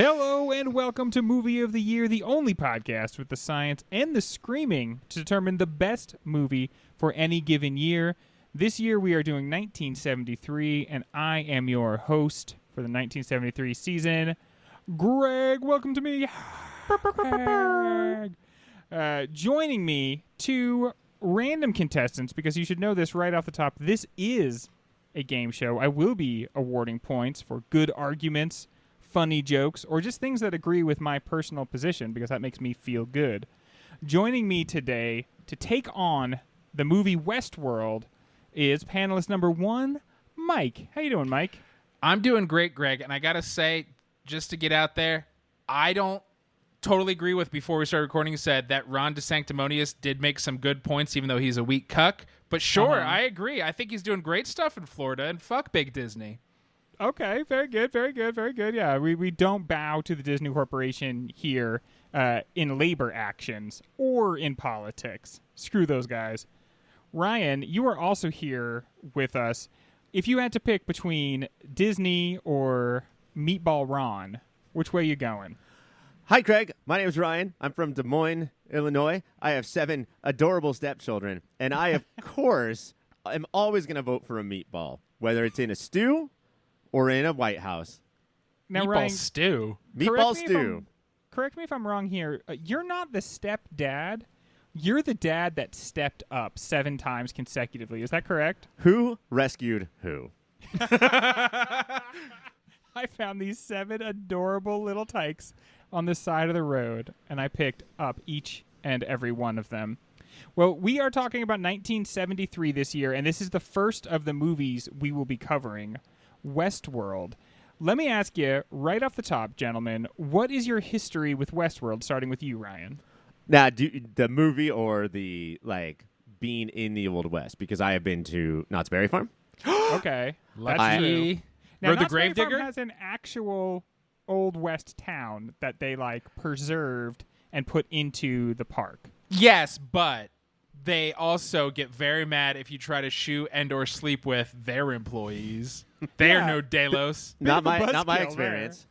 Hello and welcome to Movie of the Year, the only podcast with the science and the screaming to determine the best movie for any given year. This year we are doing 1973, and I am your host for the 1973 season, Greg. Welcome to me. Greg. Joining me, two random contestants, because you should know this right off the top. This is a game show. I will be awarding points for good arguments, funny jokes, or just things that agree with my personal position, because that makes me feel good. Joining me today to take on the movie Westworld is panelist number one, Mike. How you doing, Mike? I'm doing great, Greg, and I gotta say, just to get out there, I don't totally agree with, before we started recording, said that Ron DeSanctimonious did make some good points, even though he's a weak cuck. But sure, I agree. I think he's doing great stuff in Florida, and fuck Big Disney. Okay, very good, very good, very good. Yeah, we don't bow to the Disney Corporation here in labor actions or in politics. Screw those guys. Ryan, you are also here with us. If you had to pick between Disney or Meatball Ron, which way you going? Hi, Craig. My name is Ryan. I'm from Des Moines, Illinois. I have 7 adorable stepchildren, and I, of course, am always going to vote for a meatball, whether it's in a stew or in a White House. Now, Meatball Ryan, stew. Meatball stew. Correct me if I'm wrong here. You're not the stepdad. You're the dad that stepped up 7 times consecutively. Is that correct? Who rescued who? I found these 7 adorable little tykes on the side of the road, and I picked up each and every one of them. Well, we are talking about 1973 this year, and this is the first of the movies we will be covering, Westworld. Let me ask you, right off the top, gentlemen, what is your history with Westworld, starting with you, Ryan? Now, the movie or the, being in the Old West? Because I have been to Knott's Berry Farm. Okay. That's true. Now, Road the Knott's Berry Gravedigger Farm has an actual Old West town that they, preserved and put into the park. Yes, but they also get very mad if you try to shoot and or sleep with their employees. They are no Delos. Not my experience.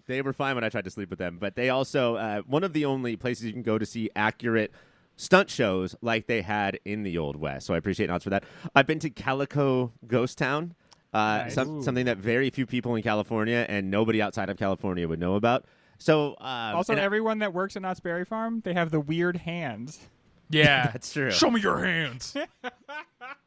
They were fine when I tried to sleep with them, but they also one of the only places you can go to see accurate stunt shows like they had in the Old West. So I appreciate Knott's for that. I've been to Calico Ghost Town, Nice. something that very few people in California and nobody outside of California would know about. So Also, everyone that works at Knott's Berry Farm, they have the weird hands. Yeah. That's true. Show me your hands.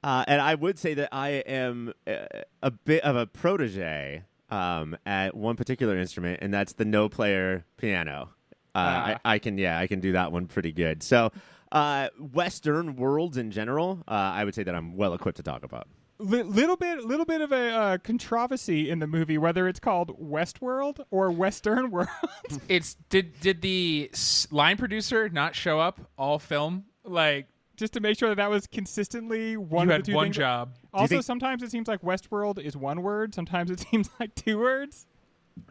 And I would say that I am a bit of a protege at one particular instrument, and that's the no-player piano. I can do that one pretty good. So Western worlds in general, I would say that I'm well equipped to talk about. Little bit of a controversy in the movie, whether it's called Westworld or Western World. Did the line producer not show up all film? Just to make sure that was consistently one you of had the two one things. job. Also, sometimes it seems like Westworld is one word. Sometimes it seems like 2 words.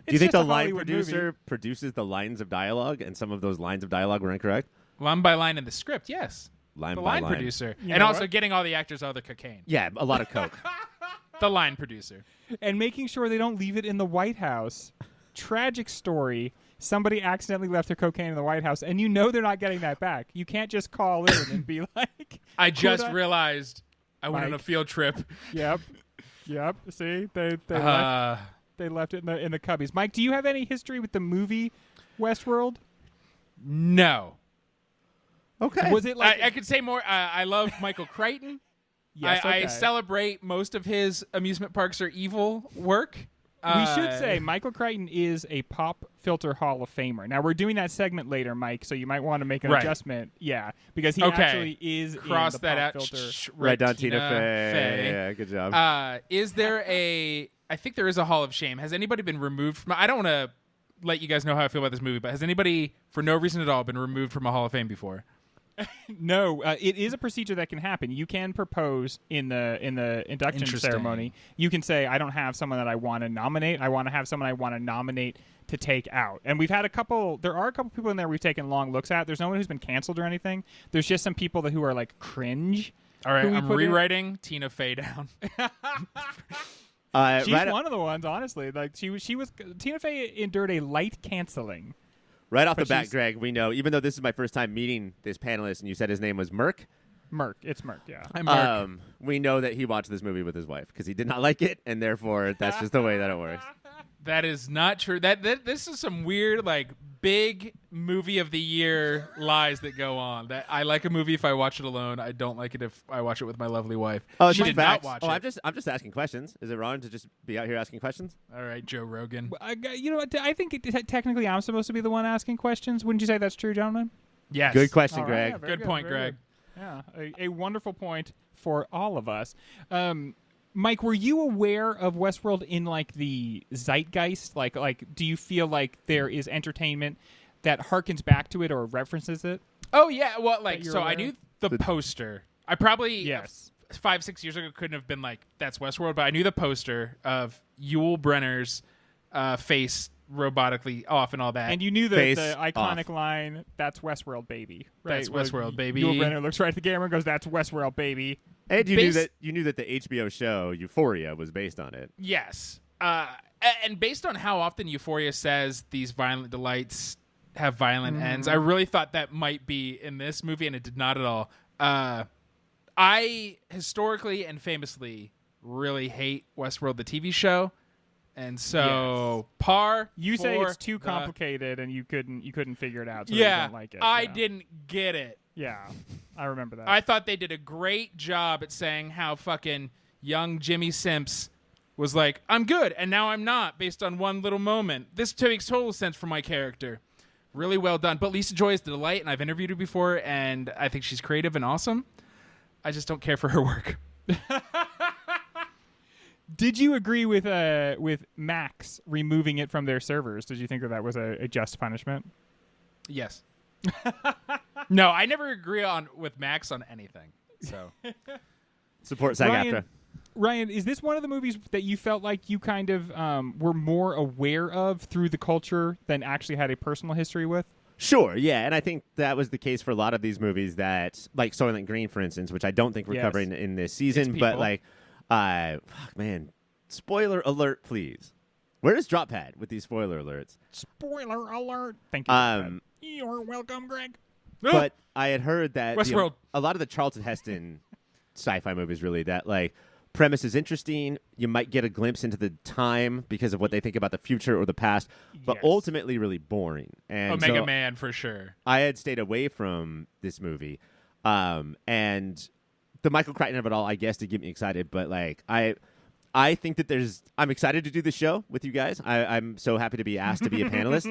Do you think just a the line Hollywood producer movie. produces the lines of dialogue, and some of those lines of dialogue were incorrect? Line by line in the script, yes. Line The by line line. producer. You And know also what? getting all the actors out of the cocaine. Yeah, a lot of coke. The line producer. And making sure they don't leave it in the White House. Tragic story. Somebody accidentally left their cocaine in the White House, and you know they're not getting that back. You can't just call in and be like... I just Could I- realized I went on a Mike. field trip. Yep. See, they left it in the cubbies. Mike, do you have any history with the movie Westworld? No. Okay. Was it like I could say more. I love Michael Crichton. Yes, I okay. celebrate most of his amusement parks are evil work. We should say Michael Crichton is a Pop Filter Hall of Famer. Now, we're doing that segment later, Mike, so you might want to make an Right. adjustment. Yeah, because he Okay. actually is cross in the that Pop out. Filter. Right down Tina Fey. Yeah, good job. Is there a? I think there is a Hall of Shame. Has anybody been removed from? I don't want to let you guys know how I feel about this movie, but has anybody, for no reason at all, been removed from a Hall of Fame before? No, it is a procedure that can happen. You can propose in the induction Interesting. ceremony. You can say, I don't have someone that I want to nominate. I want to have someone I want to nominate to take out. And we've had there are a couple people in there we've taken long looks at. There's no one who's been canceled or anything. There's just some people who are like cringe. All right, who we I'm put in. rewriting Tina Fey down. She's one of the ones, honestly. Like she was. Tina Fey endured a light canceling. Right off the bat, Greg, we know, even though this is my first time meeting this panelist, and you said his name was Merck. Merck, it's Merck, yeah. I'm Merck. We know that he watched this movie with his wife because he did not like it, and therefore that's just the way that it works. That is not true. That this is some weird, like, big movie of the year lies that go on. That I like a movie if I watch it alone. I don't like it if I watch it with my lovely wife. Oh, she did not watch it. I'm just asking questions. Is it wrong to just be out here asking questions? All right, Joe Rogan. You know what? I think technically I'm supposed to be the one asking questions. Wouldn't you say that's true, gentlemen? Yes. Good question, All Greg. right, yeah, good point, Greg. Good. Yeah, a wonderful point for all of us. Mike, were you aware of Westworld in like the zeitgeist? Like, do you feel like there is entertainment that harkens back to it or references it? Oh yeah, well, like so aware? I knew the poster. I probably Yes. 5-6 years ago couldn't have been like that's Westworld, but I knew the poster of Yul Brynner's face robotically off and all that. And you knew the iconic off. line, "That's Westworld, baby." Right? That's Westworld, baby. Yul Brynner looks right at the camera and goes, "That's Westworld, baby." And you knew that the HBO show Euphoria was based on it. Yes. And based on how often Euphoria says these violent delights have violent ends, I really thought that might be in this movie, and it did not at all. I historically and famously really hate Westworld, the TV show. And so you say it's too complicated and you couldn't figure it out, so you don't like it. I didn't get it. Yeah, I remember that. I thought they did a great job at saying how fucking young Jimmy Simps was like, I'm good, and now I'm not, based on one little moment. This makes total sense for my character. Really well done. But Lisa Joy is the delight, and I've interviewed her before, and I think she's creative and awesome. I just don't care for her work. Did you agree with Max removing it from their servers? Did you think that was a just punishment? Yes. No, I never agree with Max on anything. So Support SAG-AFTRA. Ryan, is this one of the movies that you felt like you kind of were more aware of through the culture than actually had a personal history with? Sure, yeah, and I think that was the case for a lot of these movies that, like Soylent Green, for instance, which I don't think we're covering in this season, but like, fuck, man, spoiler alert, please. Where is Drop Pad with these spoiler alerts? Spoiler alert. Thank you. You're welcome, Greg. But I had heard that Westworld. A lot of the Charlton Heston sci-fi movies, really, that like premise is interesting. You might get a glimpse into the time because of what they think about the future or the past, but ultimately really boring. And Omega Man for sure. I had stayed away from this movie, and the Michael Crichton of it all, I guess, to get me excited. But like I think that I'm excited to do the show with you guys. I'm so happy to be asked to be a panelist.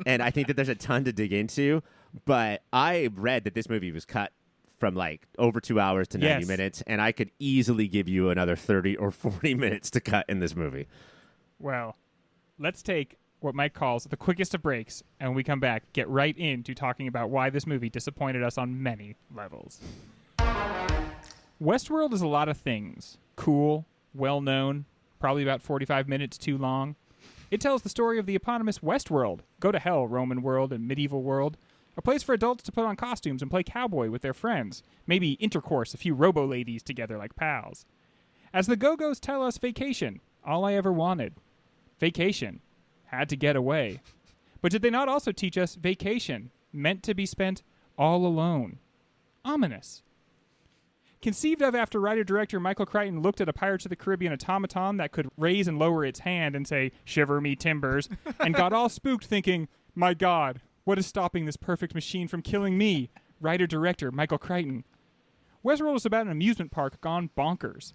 And I think that there's a ton to dig into. But I read that this movie was cut from like over 2 hours to 90 minutes. And I could easily give you another 30 or 40 minutes to cut in this movie. Well, let's take what Mike calls the quickest of breaks. And when we come back, get right into talking about why this movie disappointed us on many levels. Westworld is a lot of things. Cool, well-known, probably about 45 minutes too long. It tells the story of the eponymous Westworld, go to hell, Romanworld and Medievalworld, a place for adults to put on costumes and play cowboy with their friends, maybe intercourse a few robo-ladies together like pals. As the Go-Go's tell us, vacation, all I ever wanted. Vacation, had to get away. But did they not also teach us vacation, meant to be spent all alone? Ominous. Conceived of after writer-director Michael Crichton looked at a Pirates of the Caribbean automaton that could raise and lower its hand and say, "Shiver me timbers," and got all spooked thinking, "My God, what is stopping this perfect machine from killing me?" Writer-director Michael Crichton. Westworld is about an amusement park gone bonkers.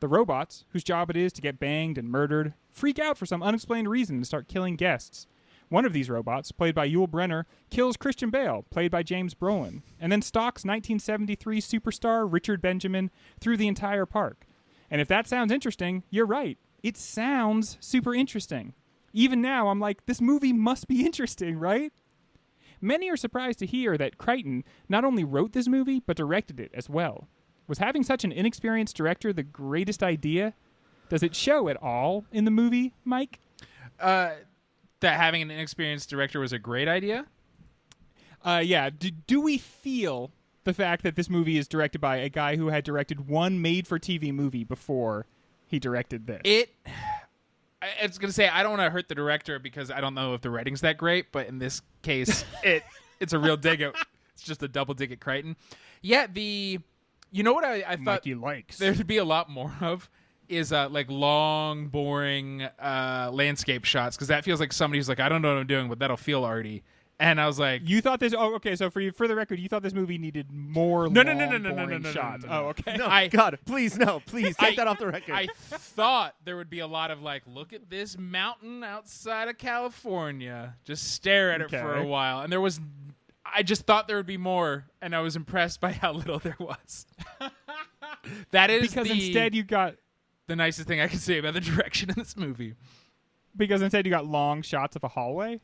The robots, whose job it is to get banged and murdered, freak out for some unexplained reason and start killing guests. One of these robots, played by Yul Brynner, kills Christian Bale, played by James Brolin, and then stalks 1973 superstar Richard Benjamin through the entire park. And if that sounds interesting, you're right. It sounds super interesting. Even now, I'm like, this movie must be interesting, right? Many are surprised to hear that Crichton not only wrote this movie, but directed it as well. Was having such an inexperienced director the greatest idea? Does it show at all in the movie, Mike? That having an inexperienced director was a great idea? Yeah. Do we feel the fact that this movie is directed by a guy who had directed one made-for-TV movie before he directed this. I was going to say, I don't want to hurt the director because I don't know if the writing's that great, but in this case, it's a real dig at, it's just a double dig at Crichton. Yeah, you know what I thought Mikey likes. there'd be a lot more of is like long, boring landscape shots, because that feels like somebody who's like, I don't know what I'm doing, but that'll feel arty. And I was like, You thought this? Oh, okay. So for the record, you thought this movie needed more No, boring shots. no. Oh, okay. No, God, please, no, please take that off the record. I thought there would be a lot of like, look at this mountain outside of California. Just stare at it for a while. And I just thought there would be more, and I was impressed by how little there was. That is because instead you got the nicest thing I can say about the direction in this movie. Because instead you got long shots of a hallway.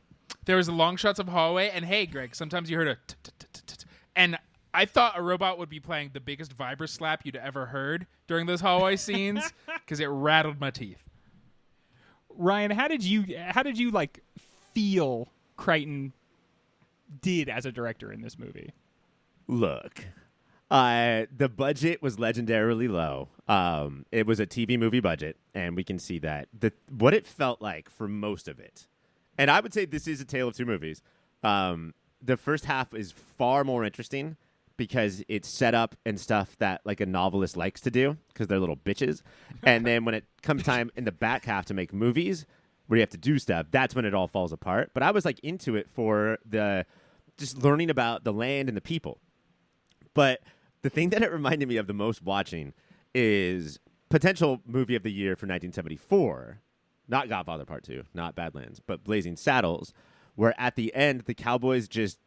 There was long shots of hallway, and hey, Greg, sometimes you heard a t-t-t-t-t, and I thought a robot would be playing the biggest vibra slap you'd ever heard during those hallway scenes because it rattled my teeth. Ryan, how did you like feel Crichton did as a director in this movie? Look, the budget was legendarily low. It was a TV movie budget, and we can see that. What it felt like for most of it. And I would say this is a tale of two movies. The first half is far more interesting because it's set up and stuff that like a novelist likes to do because they're little bitches. And then when it comes time in the back half to make movies where you have to do stuff, that's when it all falls apart. But I was like into it for just learning about the land and the people. But the thing that it reminded me of the most watching is potential movie of the year for 1974. Not Godfather Part 2, not Badlands, but Blazing Saddles, where at the end, the cowboys just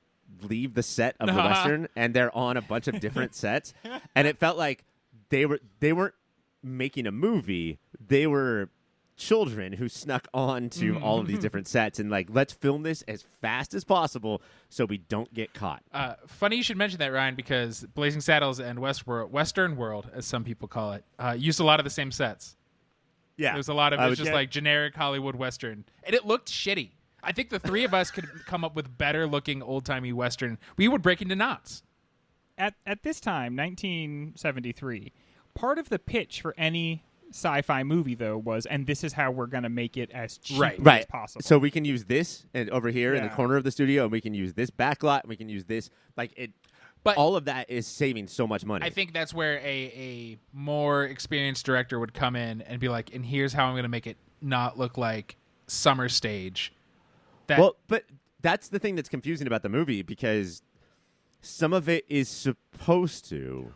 leave the set of the Western, and they're on a bunch of different sets. And it felt like they weren't making a movie. They were children who snuck on to all of these different sets and like, let's film this as fast as possible so we don't get caught. Funny you should mention that, Ryan, because Blazing Saddles and Western World, as some people call it, used a lot of the same sets. Yeah. There's a lot of it's just like generic Hollywood Western. And it looked shitty. I think the three of us could come up with better looking old timey Western. We would break into knots. At this time, 1973, part of the pitch for any sci-fi movie though was, and this is how we're going to make it as cheap as possible. So we can use this and over here in the corner of the studio, and we can use this backlot, and we can use this But all of that is saving so much money. I think that's where a more experienced director would come in and be like, and here's how I'm going to make it not look like Summer Stage. But that's the thing that's confusing about the movie, because some of it is supposed to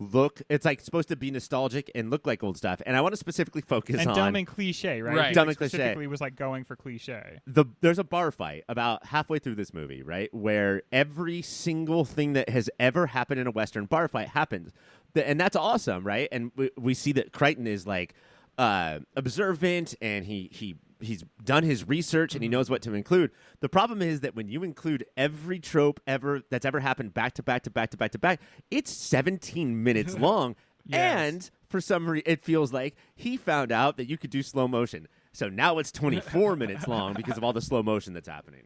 look, it's like supposed to be nostalgic and look like old stuff. And I want to specifically focus on dumb and cliche, right? Right. Dumb and cliche. Specifically was like going for cliche. There's a bar fight about halfway through this movie, right, where every single thing that has ever happened in a Western bar fight happens. And that's awesome, right? And we see that Crichton is like observant, and he's done his research and he knows what to include. The problem is that when you include every trope that's ever happened back to back to back to back to back, it's 17 minutes long. Yes. And for some reason, it feels like he found out that you could do slow motion. So now it's 24 minutes long because of all the slow motion that's happening.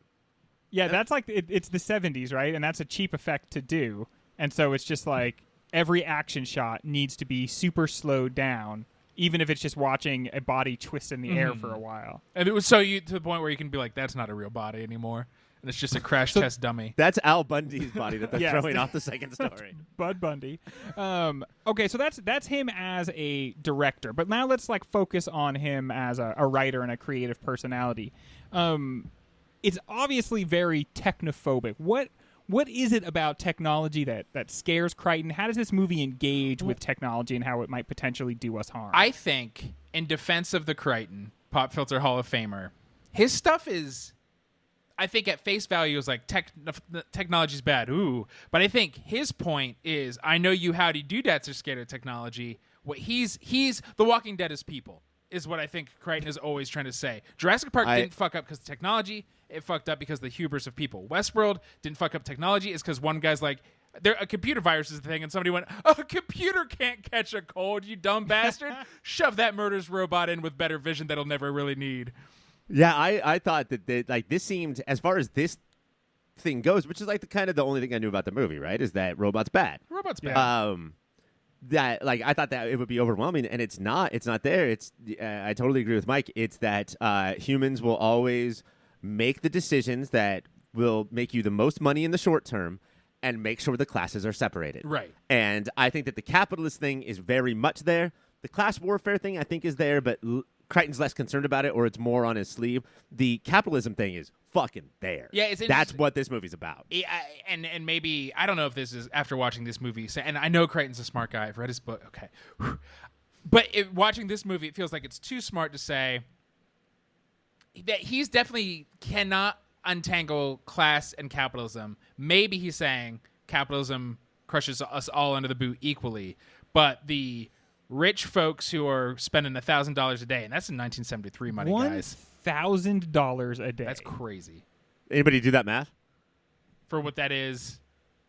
Yeah, that's like, it's the 70s, right? And that's a cheap effect to do. And so it's just like every action shot needs to be super slowed down, even if it's just watching a body twist in the air for a while. And it was to the point where you can be like, that's not a real body anymore. And it's just a crash test dummy. That's Al Bundy's body that they're Yes. throwing off the second story. Bud Bundy. Okay, so that's him as a director. But now let's like focus on him as a writer and a creative personality. It's obviously very technophobic. What is it about technology that scares Crichton? How does this movie engage with technology and how it might potentially do us harm? I think, in defense of the Crichton, Pop Filter Hall of Famer, his stuff is, I think at face value is like technology's bad. Ooh. But I think his point is, I know you howdy doodads are scared of technology. What he's The Walking Dead is people, is what I think Crichton is always trying to say. Jurassic Park didn't fuck up because of technology. It fucked up because of the hubris of people. Westworld didn't fuck up technology. It's because one guy's like, a computer virus is the thing, and somebody went, a computer can't catch a cold, you dumb bastard. Shove that murderous robot in with better vision that'll never really need. Yeah, I thought that like this seemed, as far as this thing goes, which is like the only thing I knew about the movie, right, is that robot's bad. Robot's bad. Yeah. that like I thought that it would be overwhelming, and it's not. It's not there. It's I totally agree with Mike. It's that humans will always make the decisions that will make you the most money in the short term, and make sure the classes are separated. Right. And I think that the capitalist thing is very much there. The class warfare thing I think is there, but Crichton's less concerned about it, or it's more on his sleeve. The capitalism thing is fucking there. Yeah, that's what this movie's about. And maybe I don't know if this is after watching this movie. And I know Crichton's a smart guy. I've read his book. Okay, but watching this movie, it feels like it's too smart to say that he's definitely cannot untangle class and capitalism. Maybe he's saying capitalism crushes us all under the boot equally, but the rich folks who are spending $1,000 a day, and that's in 1973 money, guys. $1,000 a day. That's crazy. Anybody do that math? For what that is.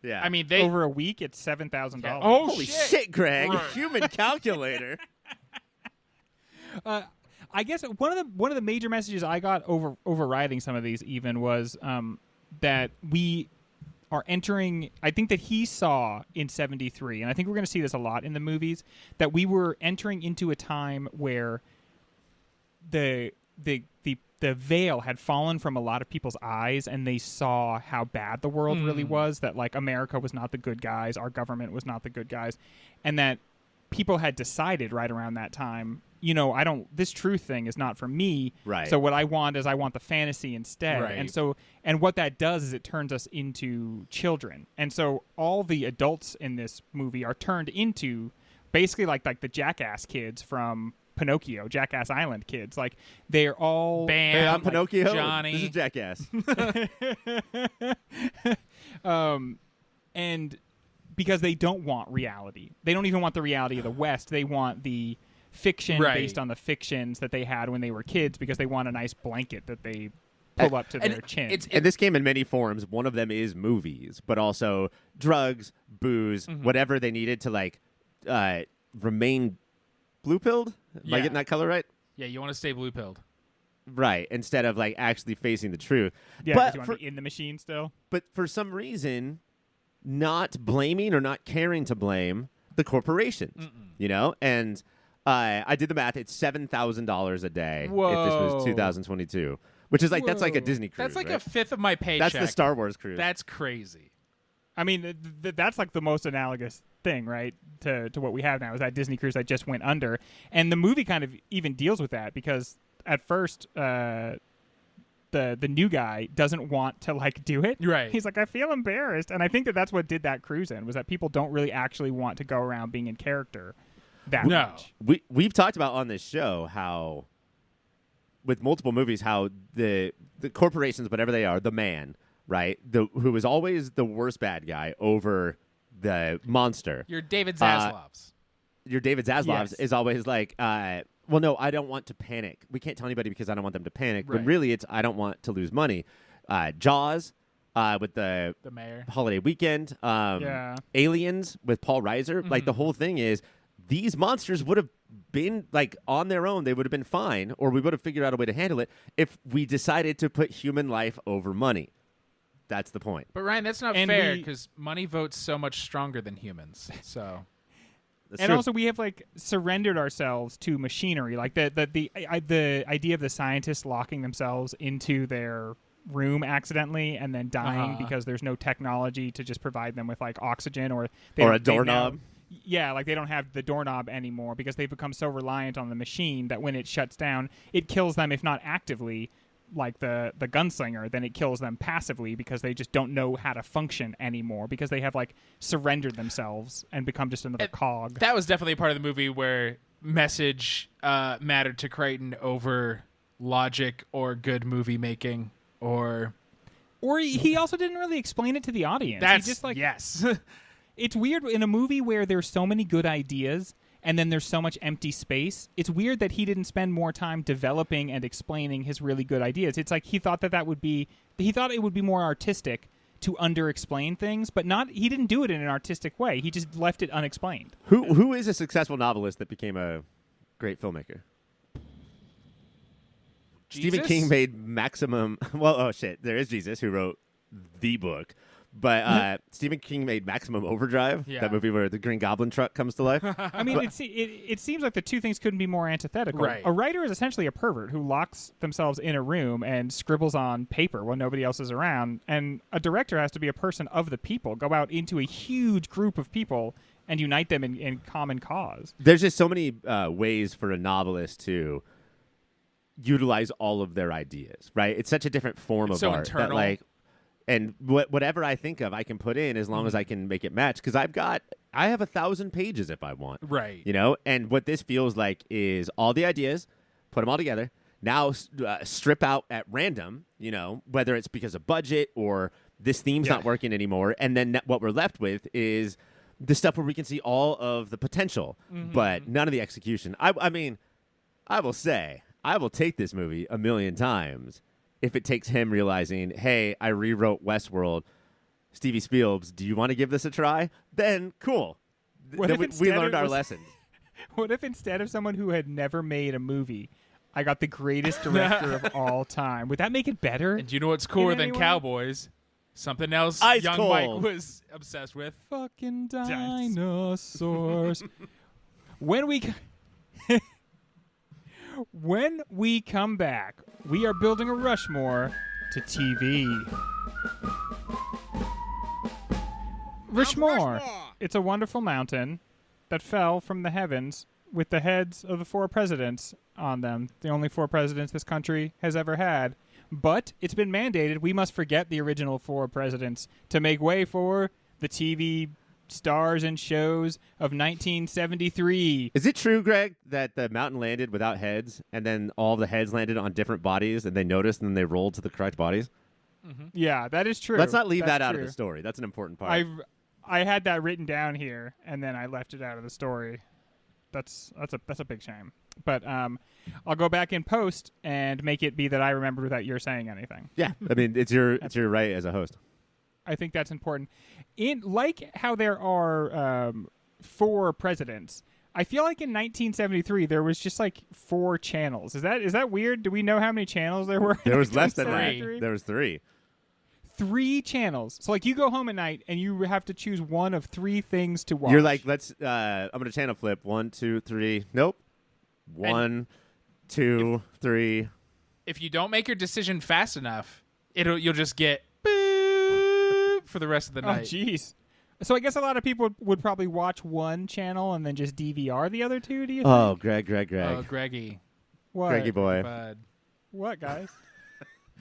Yeah. I mean, over a week, it's $7,000. Yeah. Oh, holy shit, Greg! Right. Human calculator. I guess one of the major messages I got overriding some of these even was that we are entering. I think that he saw in 73, and I think we're going to see this a lot in the movies, that we were entering into a time where the veil had fallen from a lot of people's eyes, and they saw how bad the world really was, that like America was not the good guys, our government was not the good guys, and that people had decided right around that time, this truth thing is not for me. Right. So what I want is I want the fantasy instead. Right. And what that does is it turns us into children. And so all the adults in this movie are turned into basically like the Jackass kids from Pinocchio, Jackass Island kids. Like they're all Bam, Hey, I'm Pinocchio. Johnny. This is Jackass. And because they don't want reality. They don't even want the reality of the West. They want the fiction based on the fictions that they had when they were kids, because they want a nice blanket that they pull up to their chin. And this came in many forms. One of them is movies, but also drugs, booze, whatever they needed to remain blue-pilled. Am I getting that color right? Yeah, you want to stay blue-pilled. Right, instead of actually facing the truth. Yeah, but you want to be in the machine still. But for some reason, not blaming or not caring to blame the corporations, and I did the math. It's $7,000 a day Whoa. if this was 2022, which is that's like a Disney cruise. That's like right? a fifth of my paycheck. That's the Star Wars cruise. That's crazy. I mean, that's like the most analogous thing, right, to what we have now, is that Disney cruise that just went under. And the movie kind of even deals with that, because at first the new guy doesn't want to do it. Right. He's like, I feel embarrassed. And I think that's what did that cruise in, was that people don't really actually want to go around being in character that much. We've talked about on this show how, with multiple movies, how the corporations, whatever they are, the man, right, who is always the worst bad guy over the monster. You're David Zaslav's. Your David Zaslav's Yes. is always like, well, no, I don't want to panic. We can't tell anybody because I don't want them to panic. Right. But really, it's I don't want to lose money. Jaws with the mayor. holiday weekend. Aliens with Paul Reiser. Like the whole thing is, these monsters would have been on their own. They would have been fine, or we would have figured out a way to handle it if we decided to put human life over money. That's the point. But Ryan, that's not fair, because money votes so much stronger than humans. So. And also, we have surrendered ourselves to machinery. Like the idea of the scientists locking themselves into their room accidentally and then dying because there's no technology to just provide them with oxygen or a doorknob. They don't have the doorknob anymore because they've become so reliant on the machine that when it shuts down, it kills them, if not actively, like the gunslinger, then it kills them passively because they just don't know how to function anymore, because they have surrendered themselves and become just another cog. That was definitely a part of the movie where message mattered to Crichton over logic or good movie making, or he also didn't really explain it to the audience. That's he just yes. It's weird in a movie where there's so many good ideas and then there's so much empty space. It's weird that he didn't spend more time developing and explaining his really good ideas. It's like he thought it would be more artistic to under-explain things, but he didn't do it in an artistic way. He just left it unexplained. Who is a successful novelist that became a great filmmaker? Jesus? Stephen King made maximum. Well, oh shit, there is Jesus who wrote the book, But Stephen King made Maximum Overdrive, that movie where the Green Goblin truck comes to life. I mean, it seems like the two things couldn't be more antithetical. Right. A writer is essentially a pervert who locks themselves in a room and scribbles on paper when nobody else is around. And a director has to be a person of the people, go out into a huge group of people and unite them in common cause. There's just so many ways for a novelist to utilize all of their ideas, right? It's such a different form of art. Internal. That, like, and whatever I think of, I can put in as long as I can make it match. Because I have 1,000 pages if I want. Right. You know? And what this feels like is all the ideas, put them all together. Now strip out at random, you know, whether it's because of budget or this theme's not working anymore. And then what we're left with is the stuff where we can see all of the potential, but none of the execution. I mean, I will say, I will take this movie 1,000,000 times if it takes him realizing, hey, I rewrote Westworld. Stevie Spielberg, do you want to give this a try? Then cool. Then we learned our lesson. What if instead of someone who had never made a movie, I got the greatest director of all time? Would that make it better? And do you know what's cooler than Cowboys? Something else Ice young Cold. Mike was obsessed with. Fucking dinosaurs. When we come back, we are building a Rushmore to TV. Rushmore. It's a wonderful mountain that fell from the heavens with the heads of the 4 presidents on them. The only 4 presidents this country has ever had. But it's been mandated we must forget the original 4 presidents to make way for the TV stars and shows of 1973. Is it true, Greg, that the mountain landed without heads, and then all the heads landed on different bodies, and they noticed, and then they rolled to the correct bodies? Yeah, that is true. Let's not leave that out true. of the story. That's an important part. I had that written down here, and then I left it out of the story. That's a big shame. But I'll go back in post and make it be that I remember without your saying anything. Yeah, I mean it's your right as a host. I think that's important. In like how there are 4 presidents, I feel like in 1973 there was just like 4 channels. Is that weird? Do we know how many channels there were? There was less than that. 1973? There was 3. 3 channels. So like you go home at night and you have to choose one of 3 things to watch. You're like, I'm gonna channel flip 1, 2, 3. Nope. 1, 2, 3. If you don't make your decision fast enough, you'll just get boop for the rest of the night. Oh, jeez. So I guess a lot of people would probably watch one channel and then just DVR the other 2, do you think? Oh, Greg. Oh, Greggy. What? Greggy boy. Bud. What, guys?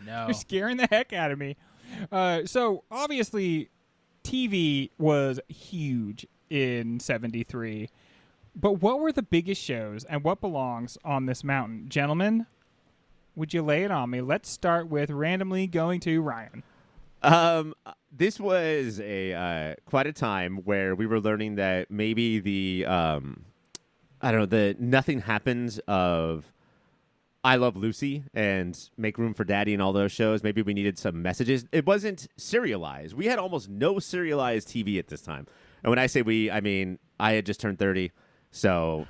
No. You're scaring the heck out of me. So, obviously, TV was huge in 73. But what were the biggest shows and what belongs on this mountain? Gentlemen, would you lay it on me? Let's start with randomly going to Ryan. This was quite a time where we were learning that maybe the Nothing Happens of I Love Lucy and Make Room for Daddy and all those shows, maybe we needed some messages. It wasn't serialized. We had almost no serialized TV at this time. And when I say we, I mean I had just turned 30, so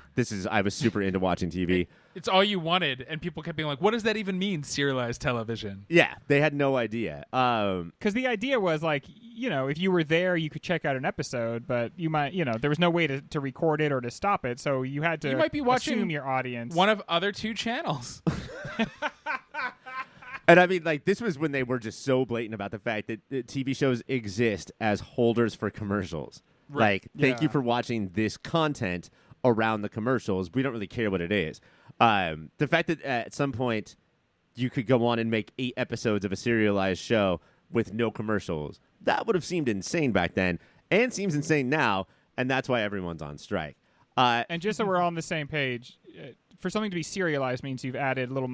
I was super into watching TV. It's all you wanted, and people kept being like, what does that even mean, serialized television? Yeah, they had no idea. Because the idea was like, if you were there, you could check out an episode, but you might, there was no way to record it or to stop it, so you had to You might be watching assume your audience. one of other 2 channels. And I mean, like, this was when they were just so blatant about the fact that TV shows exist as holders for commercials. Right. Like, thank you Yeah. for watching this content around the commercials. We don't really care what it is. The fact that at some point you could go on and make 8 episodes of a serialized show with no commercials, that would have seemed insane back then and seems insane now, and that's why everyone's on strike. And just so we're all on the same page, for something to be serialized means you've added little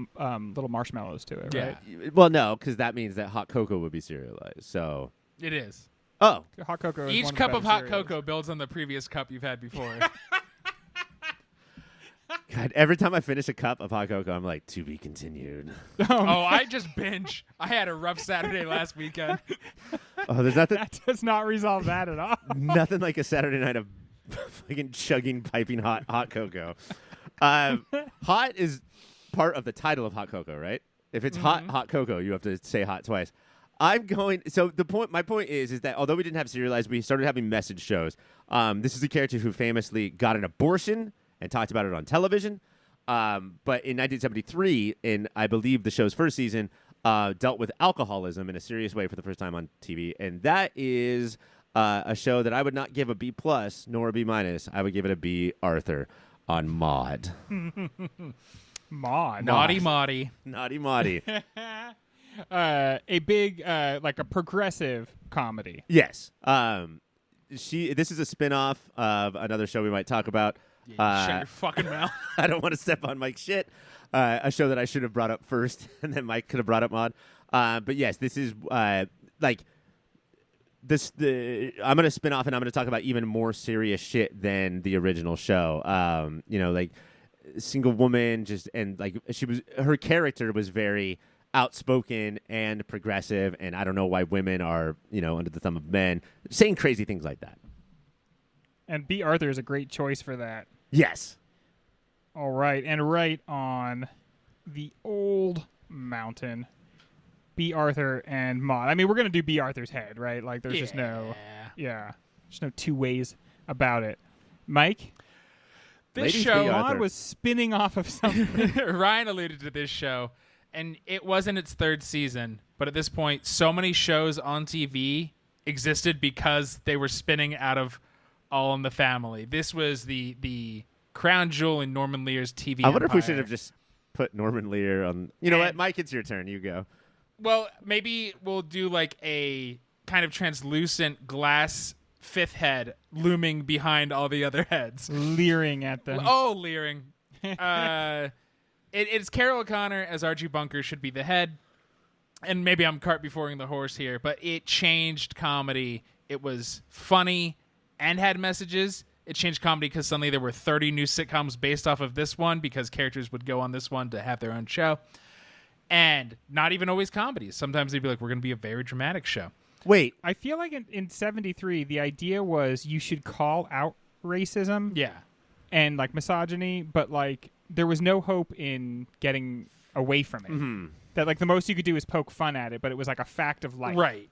marshmallows to it, right? Well, no, because that means that hot cocoa would be serialized. So It is. Oh, Hot cocoa is Each one cup the of better hot cereals. cocoa builds on the previous cup you've had before. God, every time I finish a cup of hot cocoa, I'm like, to be continued. Oh, I just binge. I had a rough Saturday last weekend. Oh, there's nothing, That does not resolve that at all. nothing like a Saturday night of fucking chugging, piping hot cocoa. Hot is part of the title of hot cocoa, right? If it's hot cocoa, you have to say hot twice. I'm going. So my point is that although we didn't have serialized, we started having message shows. This is a character who famously got an abortion and talked about it on television. But in 1973, in I believe the show's first season, dealt with alcoholism in a serious way for the first time on TV, and that is a show that I would not give a B+ nor a B-. I would give it a B. Arthur on Maude. Maude. Naughty Maudie. Naughty Maudie. A big, like a progressive comedy. Yes. This is a spin-off of another show we might talk about. Shut your fucking mouth. I don't want to step on Mike's shit. A show that I should have brought up first, and then Mike could have brought up Maude. But yes, this is like this. I'm going to spin off, and I'm going to talk about even more serious shit than the original show. Like single woman, her character was very outspoken and progressive, and I don't know why women are under the thumb of men, saying crazy things like that. And B. Arthur is a great choice for that. Yes. All right, and right on the old mountain, B. Arthur and Maude. I mean, we're gonna do B. Arthur's head, right? Like, there's just there's no two ways about it. Mike, this Ladies show, B. Arthur. Maude was spinning off of something. Ryan alluded to this show, and it wasn't its third season, but at this point, so many shows on TV existed because they were spinning out of All in the Family. This was the crown jewel in Norman Lear's TV I wonder if we empire. should have just put Norman Lear on. You know what, Mike? It's your turn. You go. Well, maybe we'll do like a kind of translucent glass fifth head looming behind all the other heads. Leering at them. Oh, leering. It's Carol O'Connor as Archie Bunker should be the head. And maybe I'm cart beforeing the horse here, but it changed comedy. It was funny and had messages. It changed comedy because suddenly there were 30 new sitcoms based off of this one because characters would go on this one to have their own show. And not even always comedies. Sometimes they'd be like, we're going to be a very dramatic show. Wait. I feel like in 73, the idea was you should call out racism Yeah. and like misogyny, but like there was no hope in getting away from it. Mm-hmm. That like the most you could do is poke fun at it, but it was like a fact of life. Right.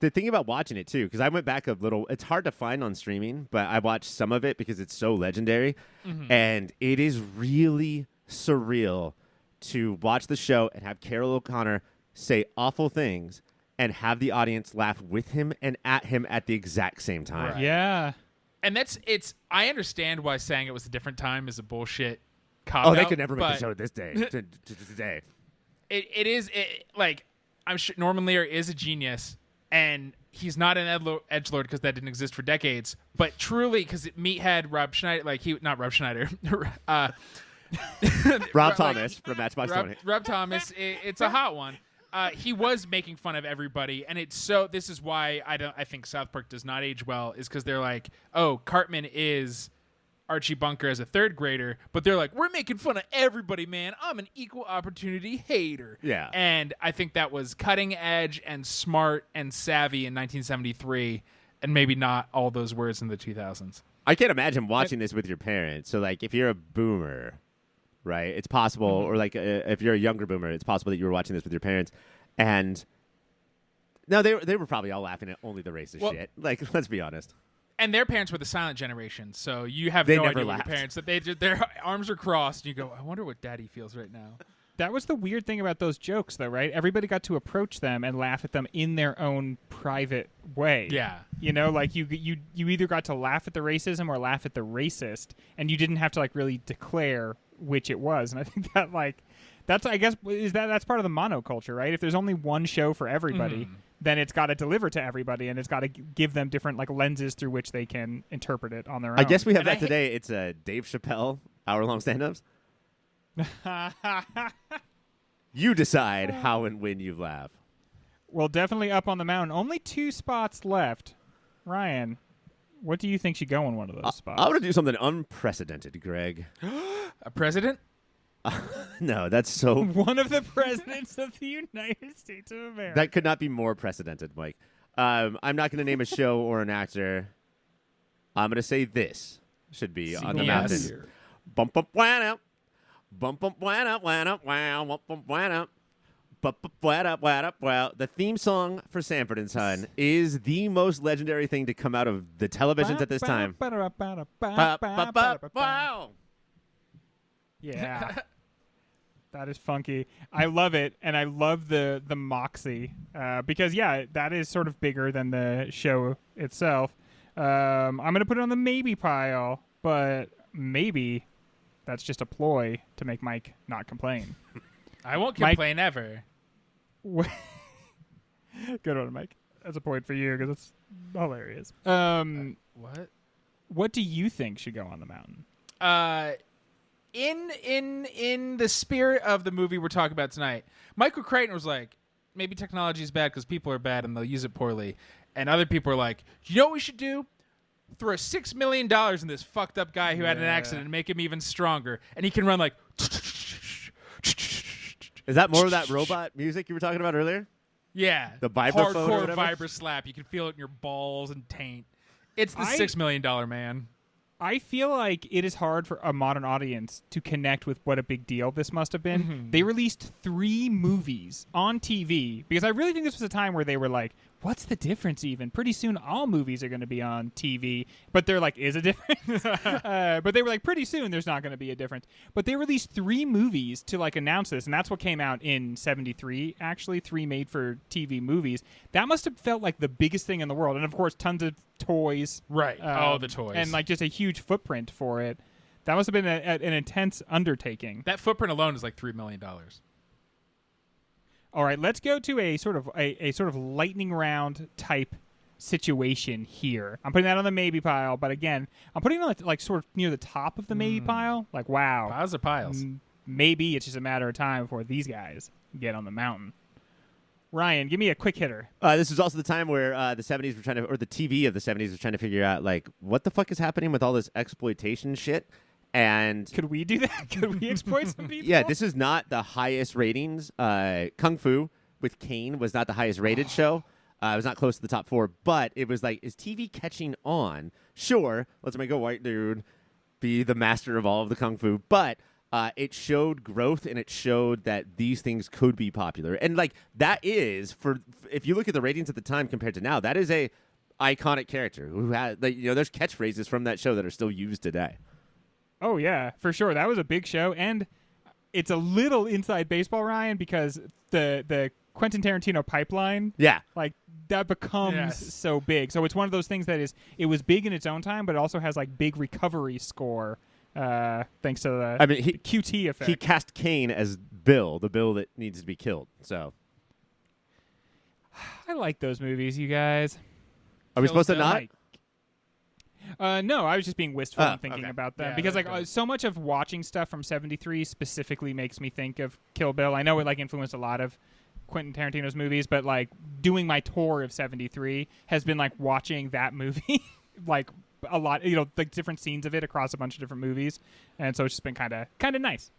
The thing about watching it, too, because I went back a little, it's hard to find on streaming, but I watched some of it because it's so legendary. Mm-hmm. And it is really surreal to watch the show and have Carol O'Connor say awful things and have the audience laugh with him and at him at the exact same time. Right. Yeah. And I understand why saying it was a different time is a bullshit cop-out. Oh, they could never make but the show this day. to today. It is like, I'm sure Norman Lear is a genius, and he's not an edgelord because that didn't exist for decades. But truly, because Meathead Rob Schneider, not Rob Schneider, Rob Thomas from Matchbox 20. Rob Thomas, it's a hot one. He was making fun of everybody, and this is why I think South Park does not age well, is because they're like, oh, Cartman is Archie Bunker as a third grader, but they're like, we're making fun of everybody, man. I'm an equal opportunity hater. Yeah. And I think that was cutting edge and smart and savvy in 1973, and maybe not all those words in the 2000s. I can't imagine watching this with your parents. So, like, if you're a boomer, right, it's possible, or like if you're a younger boomer, it's possible that you were watching this with your parents. And no, they were probably all laughing at only the racist shit. Like, let's be honest. And their parents were the silent generation, so you have They no never idea what laughed. your parents, that their arms are crossed, and you go, I wonder what daddy feels right now. That was the weird thing about those jokes, though, right? Everybody got to approach them and laugh at them in their own private way. Yeah. You know, like you either got to laugh at the racism or laugh at the racist, and you didn't have to like really declare which it was. And I think that that's part of the monoculture, right? If there's only one show for everybody, then it's got to deliver to everybody, and it's got to give them different like lenses through which they can interpret it on their own. I guess we have that today. It's a Dave Chappelle hour-long stand-ups. You decide how and when you laugh. Well, definitely up on the mountain. Only 2 spots left. Ryan, what do you think should go in one of those spots? I want to do something unprecedented, Greg. A president? No, that's so... One of the presidents of the United States of America. That could not be more precedented, Mike. I'm not going to name a show or an actor. I'm going to say this should be on the mountain. Bump up, wham up. Bump up, wham up, wham up, wow, bump up, wham up. Well, the theme song for Sanford and Son is the most legendary thing to come out of the televisions at this time. Wow. Yeah. That is funky. I love it, and I love the moxie because, yeah, that is sort of bigger than the show itself. I'm going to put it on the maybe pile, but maybe that's just a ploy to make Mike not complain. I won't complain ever. Good one, Mike. That's a point for you because it's hilarious. What do you think should go on the mountain? In the spirit of the movie we're talking about tonight, Michael Crichton was like, maybe technology is bad because people are bad and they'll use it poorly. And other people are like, you know what we should do? Throw $6 million in this fucked up guy who had an accident and make him even stronger. And he can run like... Is that more of that robot music you were talking about earlier? Yeah. The vibraphone or hardcore whatever? vibra slap. You can feel it in your balls and taint. It's the $6 million man. I feel like it is hard for a modern audience to connect with what a big deal this must have been. Mm-hmm. They released 3 movies on TV because I really think this was a time where they were like, what's the difference even? Pretty soon all movies are going to be on TV. But they're like, is a difference? But they were like, pretty soon there's not going to be a difference. But they released 3 movies to like announce this. And that's what came out in 73, actually, 3 made-for-TV movies. That must have felt like the biggest thing in the world. And, of course, tons of toys. Right. The toys. And like just a huge footprint for it. That must have been an intense undertaking. That footprint alone is like $3 million. All right, let's go to a sort of lightning round type situation here. I'm putting that on the maybe pile, but again, I'm putting it on like sort of near the top of the maybe pile. Like, wow, Piles are piles. Maybe it's just a matter of time before these guys get on the mountain. Ryan, give me a quick hitter. This was also the time where the 70s were trying to, or the TV of the 70s was trying to figure out, like, what the fuck is happening with all this exploitation shit? And could we do that? Could we exploit some people? Yeah, this is not the highest ratings. Kung Fu with Kane was not the highest rated show. It was not close to the top 4, but it was like, is TV catching on? Sure, let's make a white dude be the master of all of the Kung Fu, but it showed growth and it showed that these things could be popular. And like that is, if you look at the ratings at the time compared to now, that is a iconic character who had, like, there's catchphrases from that show that are still used today. Oh, yeah, for sure. That was a big show. And it's a little inside baseball, Ryan, because the Quentin Tarantino pipeline, like that becomes so big. So it's one of those things that it was big in its own time, but it also has like big recovery score thanks to the QT effect. He cast Kane as Bill, the Bill that needs to be killed. So I like those movies, you guys. Are we supposed to not? No, I was just being wistful and thinking about them because like good. so much of watching stuff from 73 specifically makes me think of Kill Bill. I know it like influenced a lot of Quentin Tarantino's movies, but like doing my tour of 73 has been like watching that movie like a lot, like different scenes of it across a bunch of different movies, and so it's just been kind of nice.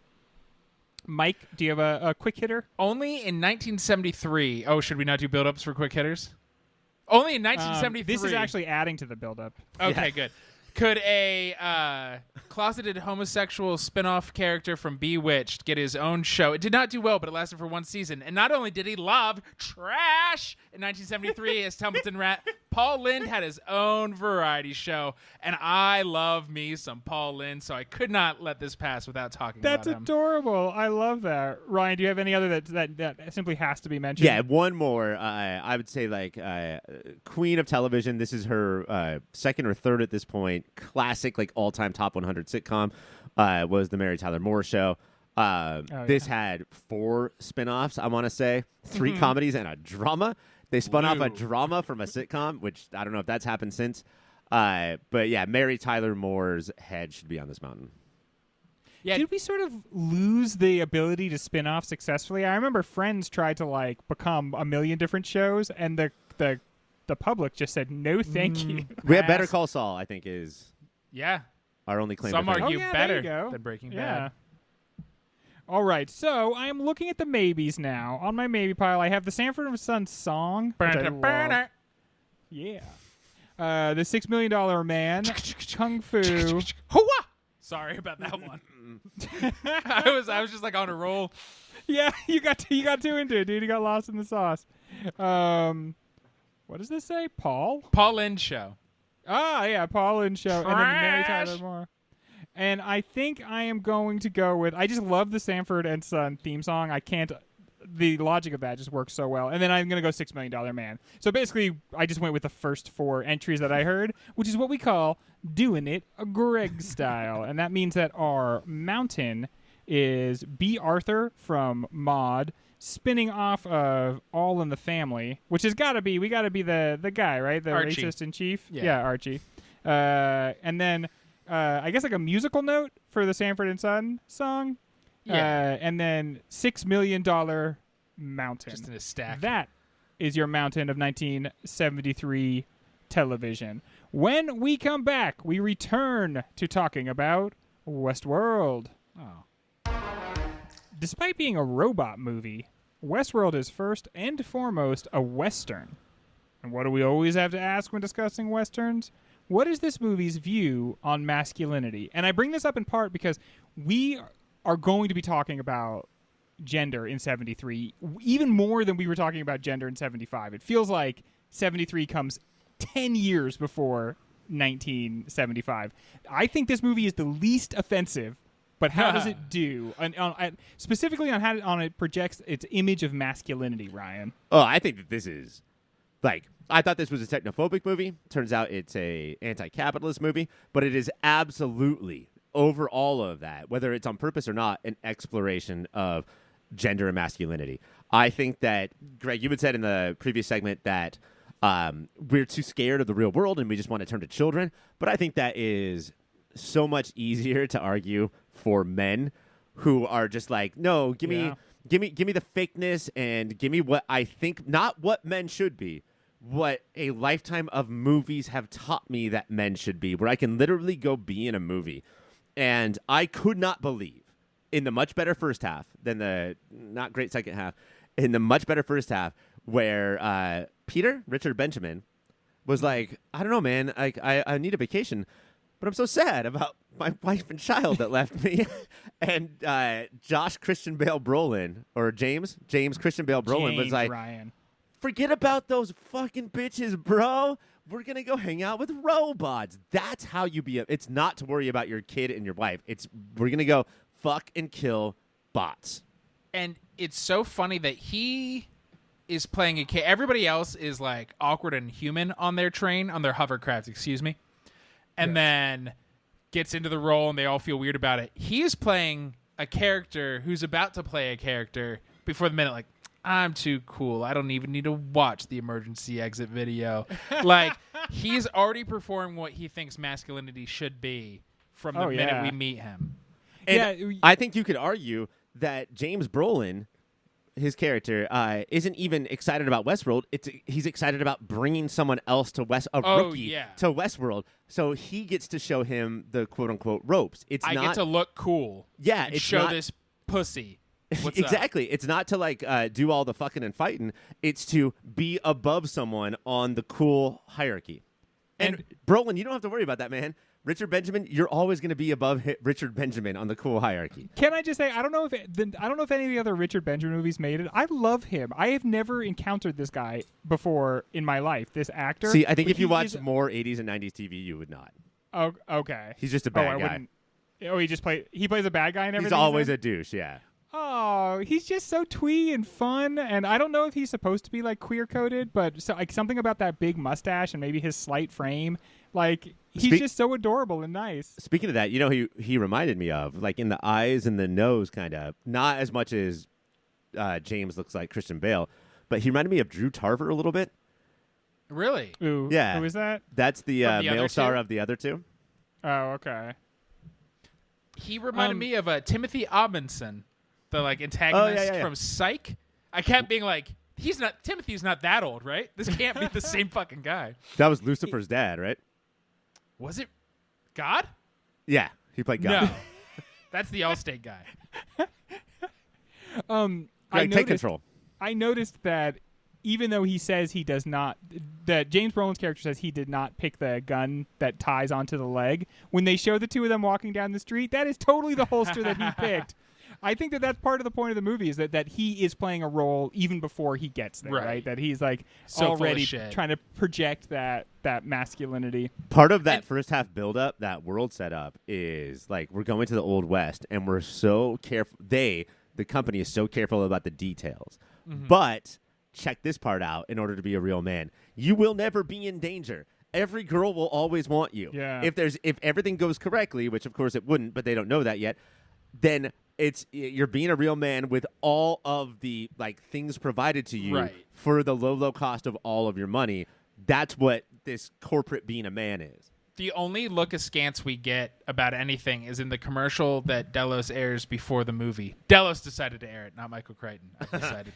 Mike, do you have a quick hitter? Only in 1973. Oh, should we not do build-ups for quick hitters? Only in 1973. This is actually adding to the build-up. Okay, good. Could a closeted homosexual spin-off character from Bewitched get his own show? It did not do well, but it lasted for 1 season. And not only did he love trash in 1973 as Templeton Rat, Paul Lynde had his own variety show. And I love me some Paul Lynde, so I could not let this pass without talking about him. That's adorable. I love that. Ryan, do you have any other that simply has to be mentioned? Yeah, one more. I would say like Queen of Television. This is her second or third at this point. Classic, like all-time top 100 sitcom was the Mary Tyler Moore Show. This had 4 spin-offs, I want to say, 3 comedies and a drama. They spun off a drama from a sitcom, which I don't know if that's happened since. But yeah, Mary Tyler Moore's head should be on this mountain. Yeah. Did we sort of lose the ability to spin off successfully? I remember Friends tried to like become a million different shows, and the public just said no, thank you. We have Better Call Saul, I think, is our only claim. Some to fame. argue better than Breaking Bad. All right, so I'm looking at the maybes now. On my maybe pile, I have the Sanford and Son song. Yeah. The $6 Million Man, Kung Fu. Sorry about that one. I was just like on a roll. Yeah, you got too into it, dude. You got lost in the sauce. What does this say? Paul Lynde Show. Ah, yeah, Paul Lynde Show, and then Mary Trash. Tyler Moore. And I think I am going to go with. I just love the Sanford and Son theme song. I can't. The logic of that just works so well. And then I'm going to go $6 Million Man. So basically, I just went with the first 4 entries that I heard, which is what we call doing it a Greg style. And that means that our mountain is B. Arthur from Maude, spinning off of All in the Family, which has got to be, we got to be the guy, right? The Archie. racist in chief? Yeah, Archie. And then I guess like a musical note for the Sanford and Son song. Yeah. And then $6 Million Mountain. Just in a stack. That is your mountain of 1973 television. When we come back, we return to talking about Westworld. Oh. Despite being a robot movie, Westworld is first and foremost a Western. And what do we always have to ask when discussing Westerns? What is this movie's view on masculinity? And I bring this up in part because we are going to be talking about gender in 73, even more than we were talking about gender in 75. It feels like 73 comes 10 years before 1975. I think this movie is the least offensive, but how does it do? Specifically on how it projects its image of masculinity, Ryan. Oh, I think that this is, like, I thought this was a technophobic movie. Turns out it's a anti-capitalist movie, but it is absolutely, over all of that, whether it's on purpose or not, an exploration of gender and masculinity. I think that, Greg, you had said in the previous segment that we're too scared of the real world and we just want to turn to children, but I think that is so much easier to argue for men who are just like, no, give me the fakeness and give me what I think, not what men should be, what a lifetime of movies have taught me that men should be, where I can literally go be in a movie. And I could not believe, in the much better first half than the not great second half, in the much better first half, where Richard Benjamin, was like, I don't know, man, I need a vacation, but I'm so sad about my wife and child that left me. And James Christian Bale Brolin was like, Ryan. Forget about those fucking bitches, bro. We're going to go hang out with robots. That's how you be. It's not to worry about your kid and your wife. We're going to go fuck and kill bots. And it's so funny that he is playing a kid. Everybody else is like awkward and human on their hovercraft, excuse me. And then gets into the role and they all feel weird about it. He is playing a character who's about to play a character before the minute, like, I'm too cool. I don't even need to watch the emergency exit video. Like, he's already performed what he thinks masculinity should be from the minute we meet him. And I think you could argue that James Brolin, his character, isn't even excited about Westworld. He's excited about bringing someone else to rookie to Westworld, so he gets to show him the quote unquote ropes. I get to look cool. Yeah, and show this pussy. What's exactly. up? It's not to like do all the fucking and fighting. It's to be above someone on the cool hierarchy. And Brolin, you don't have to worry about that, man. Richard Benjamin, you're always going to be above Richard Benjamin on the cool hierarchy. Can I just say, I don't know if any of the other Richard Benjamin movies made it. I love him. I have never encountered this guy before in my life. This actor. See, I think if you watch more 80s and 90s TV, you would not. Oh, okay. He's just a bad guy. He plays a bad guy and everything. He's always a douche. Yeah. Oh, he's just so twee and fun, and I don't know if he's supposed to be like queer coded, but something about that big mustache and maybe his slight frame, like he's just so adorable and nice. Speaking of that, you know who he reminded me of, like in the eyes and the nose, kind of, not as much as James looks like Christian Bale, but he reminded me of Drew Tarver a little bit. Really? Ooh, yeah. Who is that? That's the male star of the other two. Oh, okay. He reminded me of Timothy Robinson. The like antagonist from Psych. I kept being like, Timothy's not that old, right? This can't be the same fucking guy. That was Lucifer's dad, right? Was it God? Yeah, he played God. No. That's the Allstate guy. Greg, take control. I noticed that even though he says he does not, that James Brolin's character says he did not pick the gun that ties onto the leg, when they show the two of them walking down the street, that is totally the holster that he picked. I think that that's part of the point of the movie is that he is playing a role even before he gets there, right? That he's like so already trying to project that masculinity. Part of that first half build-up, that world setup, is like we're going to the Old West, and we're so careful. The company is so careful about the details. Mm-hmm. But check this part out in order to be a real man. You will never be in danger. Every girl will always want you. Yeah. If everything goes correctly, which of course it wouldn't, but they don't know that yet, then you're being a real man with all of the like things provided to you for the low cost of all of your money. That's what this corporate being a man is. The only look askance we get about anything is in the commercial that Delos airs before the movie. Delos decided to air it, not Michael Crichton. I decided.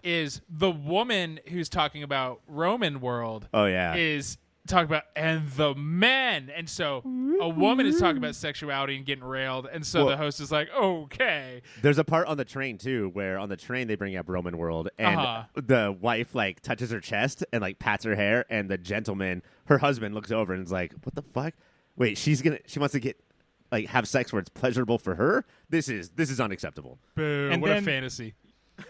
Is the woman who's talking about Romanworld? Oh yeah, is talking about and the men, and so a woman is talking about sexuality and getting railed, and so the host is like, okay. There's a part on the train too where on the train they bring up Romanworld, and the wife like touches her chest and like pats her hair, and the gentleman, her husband, looks over and is like, what the fuck? Wait, she wants to get like have sex where it's pleasurable for her? This is unacceptable. Boo, and what a fantasy.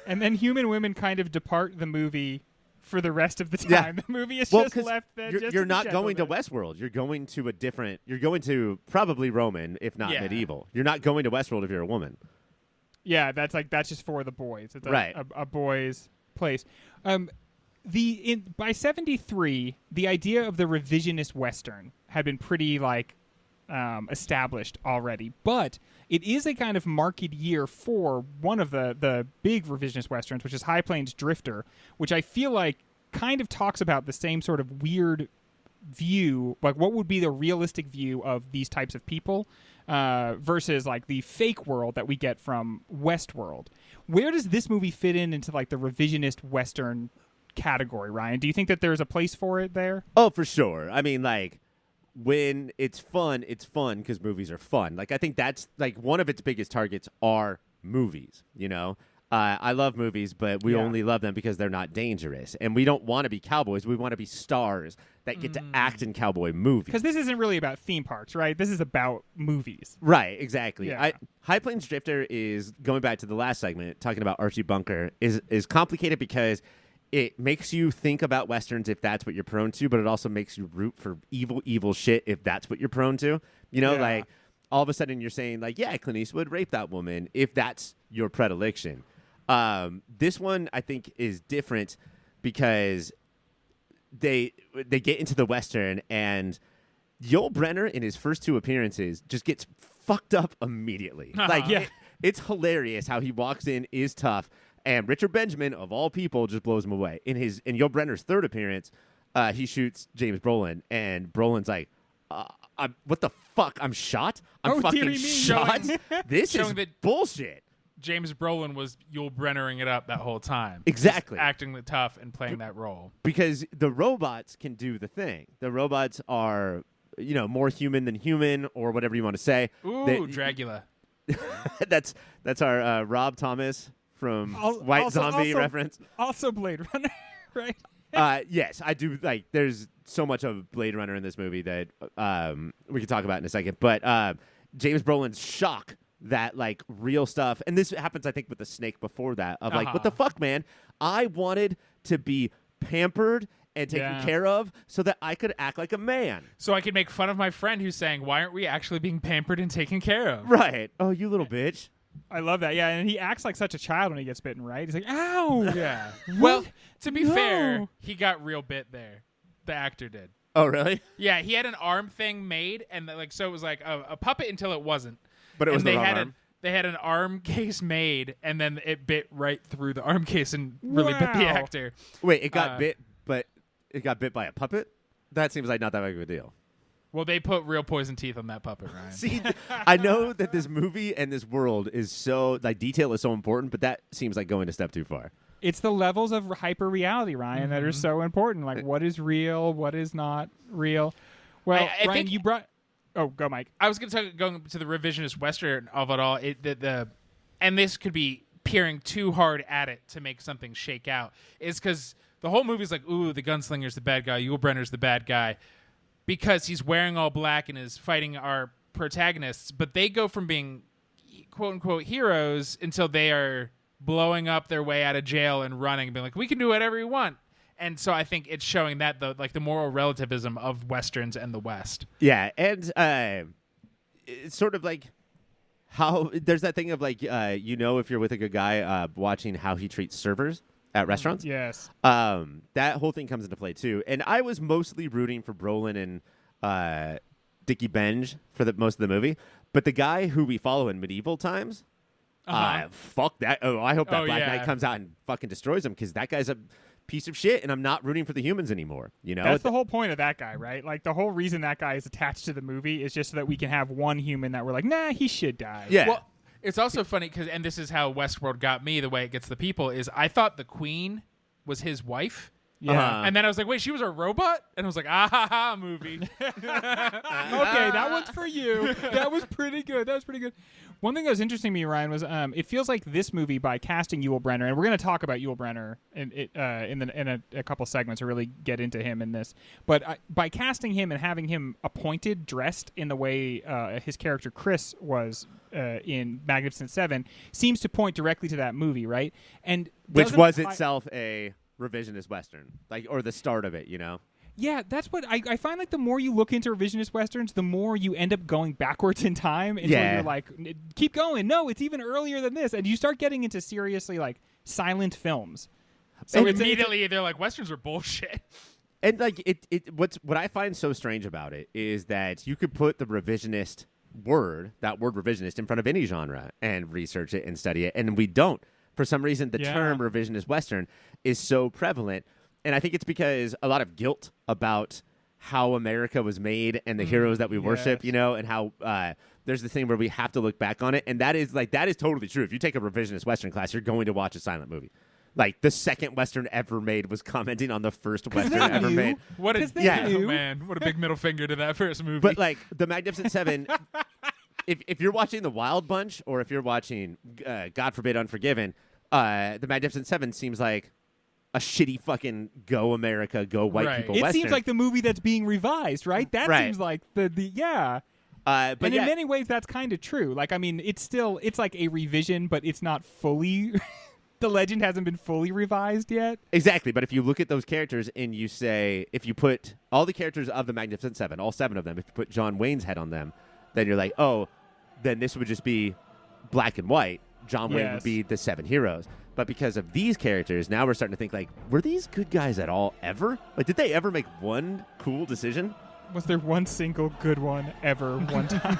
And then human women kind of depart the movie for the rest of the time. Yeah. The movie is just left there. You're not going to Westworld. You're going to you're going to probably Roman, if not medieval. You're not going to Westworld if you're a woman. Yeah, that's just for the boys. It's a boys' place. By 73, the idea of the revisionist Western had been pretty established already, but it is a kind of marked year for one of the big revisionist Westerns, which is High Plains Drifter, which I feel like kind of talks about the same sort of weird view, like what would be the realistic view of these types of people versus like the fake world that we get from Westworld. Where does this movie fit into like the revisionist Western category, Ryan? Do you think that there's a place for it there? Oh, for sure. I mean, like, when it's fun because movies are fun. Like, I think that's like one of its biggest targets are movies, you know? I love movies, but we only love them because they're not dangerous. And we don't want to be cowboys. We want to be stars that get to act in cowboy movies. Because this isn't really about theme parks, right? This is about movies. Right, exactly. Yeah. High Plains Drifter is, going back to the last segment, talking about Archie Bunker, is complicated because it makes you think about Westerns if that's what you're prone to, but it also makes you root for evil shit if that's what you're prone to. You know, like, all of a sudden you're saying, like, yeah, Clint Eastwood raped that woman if that's your predilection. This one, I think, is different because they get into the Western, and Yul Brynner, in his first two appearances, just gets fucked up immediately. It's hilarious how he walks in, is tough, and Richard Benjamin, of all people, just blows him away. In Yul Brynner's third appearance, he shoots James Brolin, and Brolin's like, what the fuck? I'm shot? I'm fucking shot? This is bullshit. James Brolin was Yul Brennering it up that whole time. Exactly. Just acting the tough and playing that role. Because the robots can do the thing. The robots are, more human than human, or whatever you want to say. Ooh, Dragula. That's our Rob Thomas from White Zombie reference. Also Blade Runner, right? Yes, I do. Like, there's so much of Blade Runner in this movie that we can talk about in a second. But James Brolin's shock that, like, real stuff, and this happens, I think, with the snake before that, of like, what the fuck, man? I wanted to be pampered and taken care of so that I could act like a man. So I could make fun of my friend who's saying, why aren't we actually being pampered and taken care of? Right. Oh, you little bitch. I love that. Yeah, and he acts like such a child when he gets bitten, right? He's like, ow! Yeah. Well, to be fair, he got real bit there. The actor did. Oh, really? Yeah, he had an arm thing made, and so it was like a puppet until it wasn't. But it was the wrong arm. They had an arm case made, and then it bit right through the arm case and really bit the actor. Wait, it got bit, but it got bit by a puppet? That seems like not that big of a deal. Well, they put real poison teeth on that puppet, Ryan. See, I know that this movie and this world is so, like, detail is so important, but that seems like going a step too far. It's the levels of hyper reality, Ryan, that are so important. Like, what is real, what is not real. Well, I Ryan, think you brought. Oh, go, Mike. I was going to talk going to the revisionist Western of it all. And this could be peering too hard at it to make something shake out. Is because the whole movie's like, ooh, the gunslinger's the bad guy, Yul Brynner's the bad guy, because he's wearing all black and is fighting our protagonists. But they go from being quote unquote heroes until they are blowing up their way out of jail and running and being like, we can do whatever we want. And so I think it's showing that the moral relativism of Westerns and the West. Yeah, and it's sort of like how there's that thing of like if you're with a good guy watching how he treats servers at restaurants. Yes. That whole thing comes into play too. And I was mostly rooting for Brolin and Dickie Benge for most of the movie, but the guy who we follow in medieval times, fuck that. Oh, I hope that Black Knight comes out and fucking destroys him, because that guy's a piece of shit, and I'm not rooting for the humans anymore. You know, that's the whole point of that guy, right? Like the whole reason that guy is attached to the movie is just so that we can have one human that we're like, nah, he should die. Yeah. Well, it's also funny because, and this is how Westworld got me, the way it gets the people, is I thought the queen was his wife. Yeah. And then I was like, wait, she was a robot? And I was like, ah ha ha, movie. Okay, that one's for you. That was pretty good. One thing that was interesting to me, Ryan, was it feels like this movie, by casting Yul Brynner, and we're going to talk about Yul Brynner in a couple segments to really get into him in this, but by casting him and having him appointed, dressed in the way his character Chris was in Magnificent Seven, seems to point directly to that movie, right? And which was itself a revisionist Western, or the start of it, you know? Yeah, that's what I find. Like the more you look into revisionist Westerns, the more you end up going backwards in time until you're like, keep going. No, it's even earlier than this. And you start getting into seriously like silent films. So immediately they're like, Westerns are bullshit. And like what I find so strange about it is that you could put the revisionist word revisionist in front of any genre and research it and study it, and we don't. For some reason, the term revisionist Western is so prevalent. And I think it's because a lot of guilt about how America was made and the heroes that we worship, you know, and how there's this thing where we have to look back on it. And that is totally true. If you take a revisionist Western class, you're going to watch a silent movie. Like the second Western ever made was commenting on the first Western ever made. What a knew. man! What a big middle finger to that first movie. But like the Magnificent Seven, if you're watching The Wild Bunch or if you're watching God forbid Unforgiven, the Magnificent Seven seems like a shitty fucking go America, go white people It Western. seems like the movie that's being revised, right? That seems like the but and in many ways that's kind of true. Like, I mean, it's like a revision, but it's not fully. The legend hasn't been fully revised yet. Exactly, but if you look at those characters and you say, if you put all the characters of the Magnificent Seven, all 7 of them, if you put John Wayne's head on them, then you're like, oh, then this would just be black and white. John Wayne would be the 7 heroes. But because of these characters, now we're starting to think, like, were these good guys at all ever? Like, did they ever make one cool decision? Was there one single good one ever one time?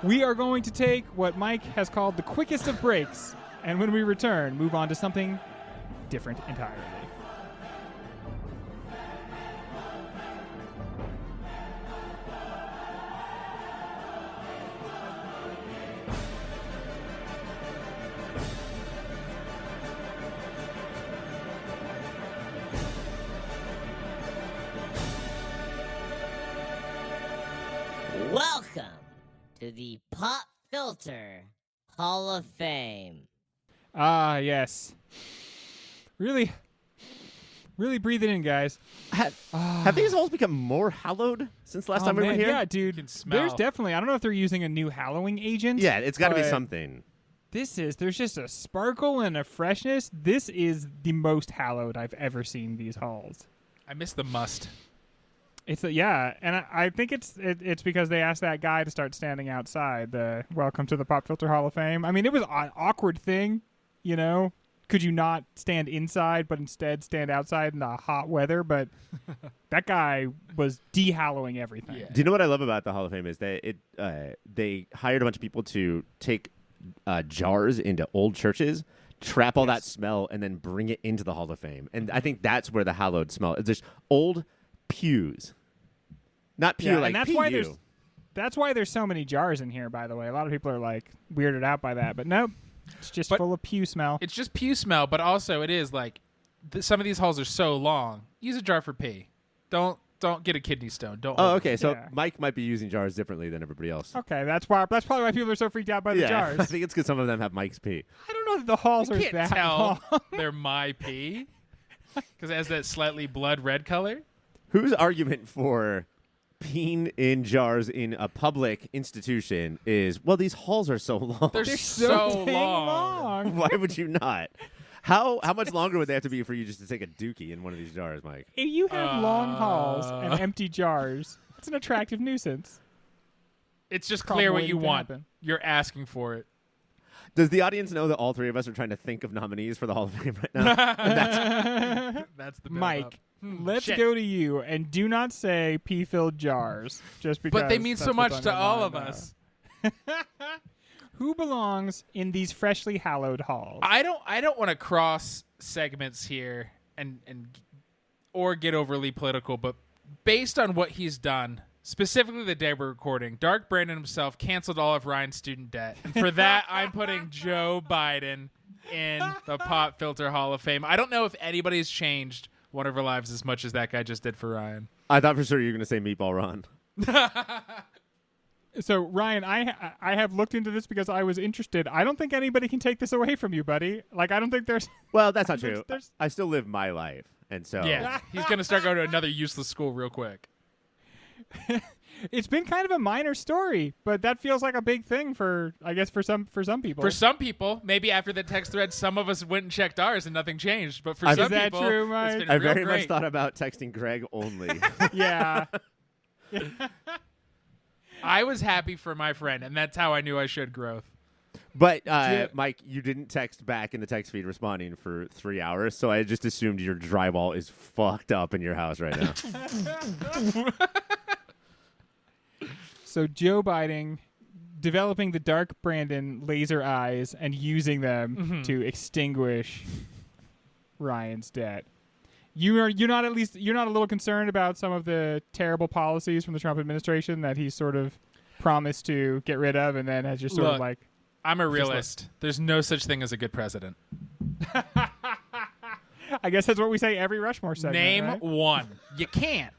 We are going to take what Mike has called the quickest of breaks, and when we return, move on to something different entirely. Welcome to the Pop Filter Hall of Fame. Ah, yes. Really breathe it in, guys. Have these halls become more hallowed since last time we were here? Yeah, dude. You can smell. There's definitely, I don't know if they're using a new hallowing agent. Yeah, it's got to be but something. there's just a sparkle and a freshness. This is the most hallowed I've ever seen these halls. I miss the must. And I think it's because they asked that guy to start standing outside the Welcome to the Pop Filter Hall of Fame. I mean, it was an awkward thing, you know. Could you not stand inside, but instead stand outside in the hot weather? But that guy was de-hallowing everything. Yeah. Do you know what I love about the Hall of Fame is that they hired a bunch of people to take jars into old churches, trap all that smell, and then bring it into the Hall of Fame. And I think that's where the hallowed smell is. There's old pews, not pew like and that's P-U. that's why there's so many jars in here. By the way, a lot of people are like weirded out by that, but nope, it's just full of pew smell. It's just pew smell, but also it is like some of these halls are so long. Use a jar for pee. Don't Don't get a kidney stone. Don't. Oh, hold okay. it. So Yeah. Mike might be using jars differently than everybody else. Okay, that's probably why people are so freaked out by the I jars. think it's because some of them have Mike's pee. I don't know that the halls You are can't that tell long. they're my pee because it has that slightly blood red color. Whose argument for peeing in jars in a public institution is, well, these halls are so long. They're They're so dang long. Why would you not? How much longer would they have to be for you just to take a dookie in one of these jars, Mike? If you have long halls and empty jars, it's an attractive nuisance. It's just Probably clear what you waiting to want. happen. You're asking for it. Does the audience know that all three of us are trying to think of nominees for the Hall of Fame right now? That's the build-up. Mike, let's Shit. go to you, and do not say pee-filled jars, just because. But they mean that's so what's much on to your all mind of now. us. Who belongs in these freshly hallowed halls? I don't want to cross segments here and or get overly political, but based on what he's done, specifically the day we're recording, Dark Brandon himself canceled all of Ryan's student debt. And for that, I'm putting Joe Biden in the Pop Filter Hall of Fame. I don't know if anybody's changed one of our lives as much as that guy just did for Ryan. I thought for sure you were going to say Meatball Ron. So, Ryan, I have looked into this because I was interested. I don't think anybody can take this away from you, buddy. Like, I don't think there's... Well, that's not true. There's- I still live my life, and so Yeah, he's going to start going to another useless school real quick. It's been kind of a minor story, but that feels like a big thing for, I guess, for some people. For some people, maybe after the text thread, some of us went and checked ours and nothing changed. But for Is some that people, true, Mike? it's been I real very great. much thought about texting Greg only. Yeah. I was happy for my friend, and that's how I knew I showed growth. But, Mike, you didn't text back in the text feed responding for 3 hours, so I just assumed your drywall is fucked up in your house right now. So Joe Biden developing the Dark Brandon laser eyes and using them to extinguish Ryan's debt. You're not a little concerned about some of the terrible policies from the Trump administration that he sort of promised to get rid of and then has just sort of Look, like... I'm a realist. There's no such thing as a good president. I guess that's what we say every Rushmore segment. Name right? one. You can't.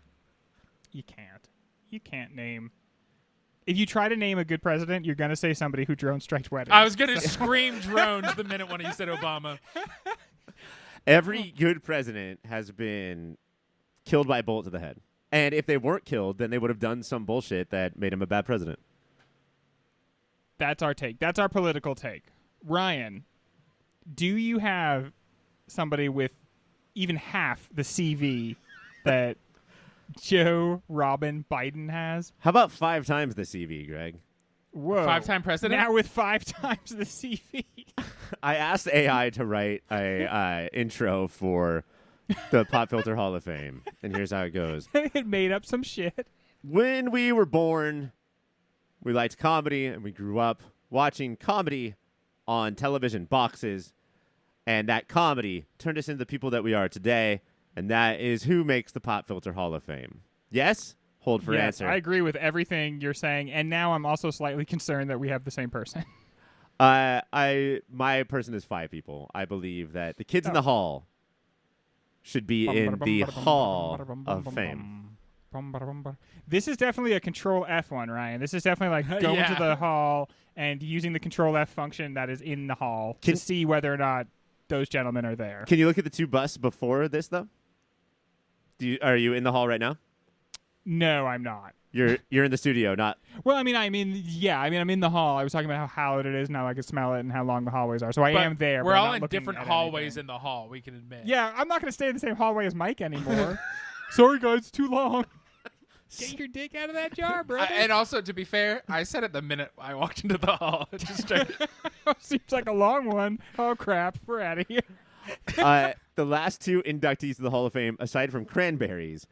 You can't. You can't name... If you try to name a good president, you're going to say somebody who drone striked weddings. I was going to scream drones the minute when he said Obama. Every good president has been killed by a bullet to the head. And if they weren't killed, then they would have done some bullshit that made him a bad president. That's our take. That's our political take. Ryan, do you have somebody with even half the CV that Joe Robin Biden has? How about 5 times the CV, Greg? Whoa. 5-time president? Now with 5 times the CV. I asked AI to write a intro for the Pop Filter Hall of Fame, and here's how it goes. It made up some shit. When we were born, we liked comedy, and we grew up watching comedy on television boxes, and that comedy turned us into the people that we are today, and that is who makes the Pop Filter Hall of Fame. Yes? Hold for Yes, answer. I agree with everything you're saying, and now I'm also slightly concerned that we have the same person. My person is 5 people. I believe that the kids in the hall should be in the Hall of Fame. This is definitely a Control F one, Ryan. This is definitely like going to Yeah. the hall and using the Control F function that is in the hall Can- to see whether or not those gentlemen are there. Can you look at the 2 busts before this, though? Are you in the hall right now? No, I'm not. You're in the studio, not... Well, I'm in the hall. I was talking about how hallowed it is and how I can smell it and how long the hallways are. So I But am there. We're but I'm all not in looking different at hallways anything. in the hall, we can admit. Yeah, I'm not going to stay in the same hallway as Mike anymore. Sorry, guys, it's too long. Get your dick out of that jar, bro. And also, to be fair, I said it the minute I walked into the hall. It just started. Seems like a long one. Oh, crap. We're out of here. The last 2 inductees to the Hall of Fame, aside from Cranberries,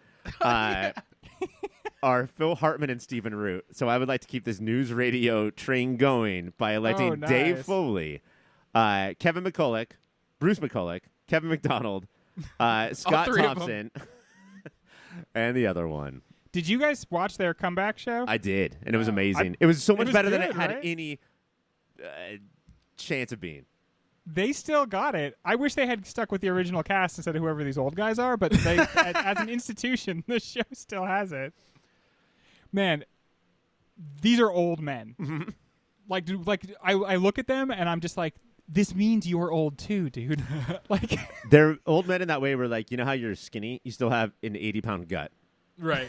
are Phil Hartman and Stephen Root. So I would like to keep this news radio train going by electing nice. Dave Foley, Kevin McCulloch, Bruce McCulloch, Kevin McDonald, Scott 3 of 'em. Thompson, and the other one. Did you guys watch their comeback show? I did, and it was amazing. It was so much was better than good, it had right? any chance of being. They still got it. I wish they had stuck with the original cast instead of whoever these old guys are, but they, as an institution, the show still has it. Man, these are old men. Mm-hmm. I look at them and I'm just like, this means you're old too, dude. Like, They're old men in that way where, like, you know how you're skinny? You still have an 80-pound gut. Right.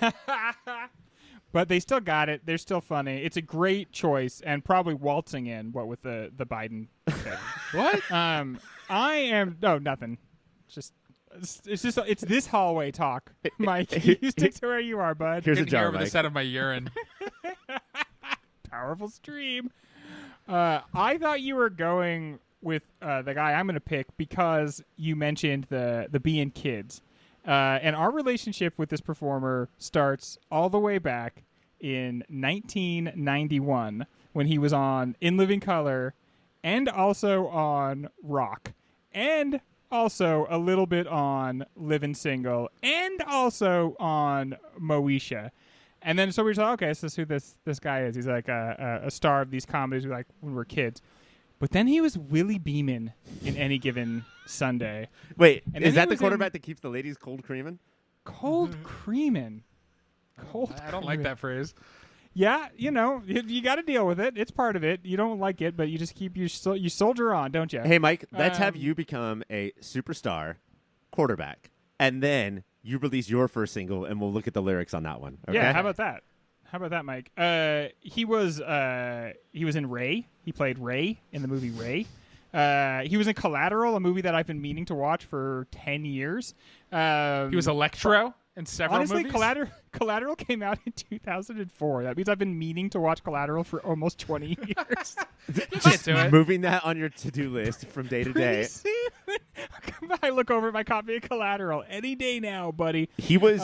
but they still got it. They're still funny. It's a great choice and probably waltzing in with the Biden pick. What? Nothing. It's this hallway talk, Mike. You stick to where you are, bud. Here's a Couldn't hear jar, over the Mike. sound of my urine. Powerful stream. I thought you were going with the guy I'm going to pick because you mentioned the being kids. And our relationship with this performer starts all the way back in 1991 when he was on In Living Color and also on Rock and also a little bit on Living Single and also on Moesha. And then so we were like, okay, so this is who this guy is. He's like a star of these comedies when we were kids. But then he was Willie Beeman in Any Given Sunday. Wait, And is then that he the was quarterback that keeps the ladies cold creaming? Cold creaming. Cold I don't like creaming. that phrase. Yeah, you got to deal with it. It's part of it. You don't like it, but you just keep you soldier on, don't you? Hey, Mike, let's have Um, you become a superstar quarterback, and then you release your first single, and we'll look at the lyrics on that one. Okay? Yeah, how about that? How about that, Mike? He was in Ray. He played Ray in the movie Ray. He was in Collateral, a movie that I've been meaning to watch for 10 years. He was Electro in several Honestly, movies. Collateral came out in 2004. That means I've been meaning to watch Collateral for almost 20 years. Get to it. Moving that on your to-do list from day to day. I look over at my copy of Collateral any day now, buddy. He was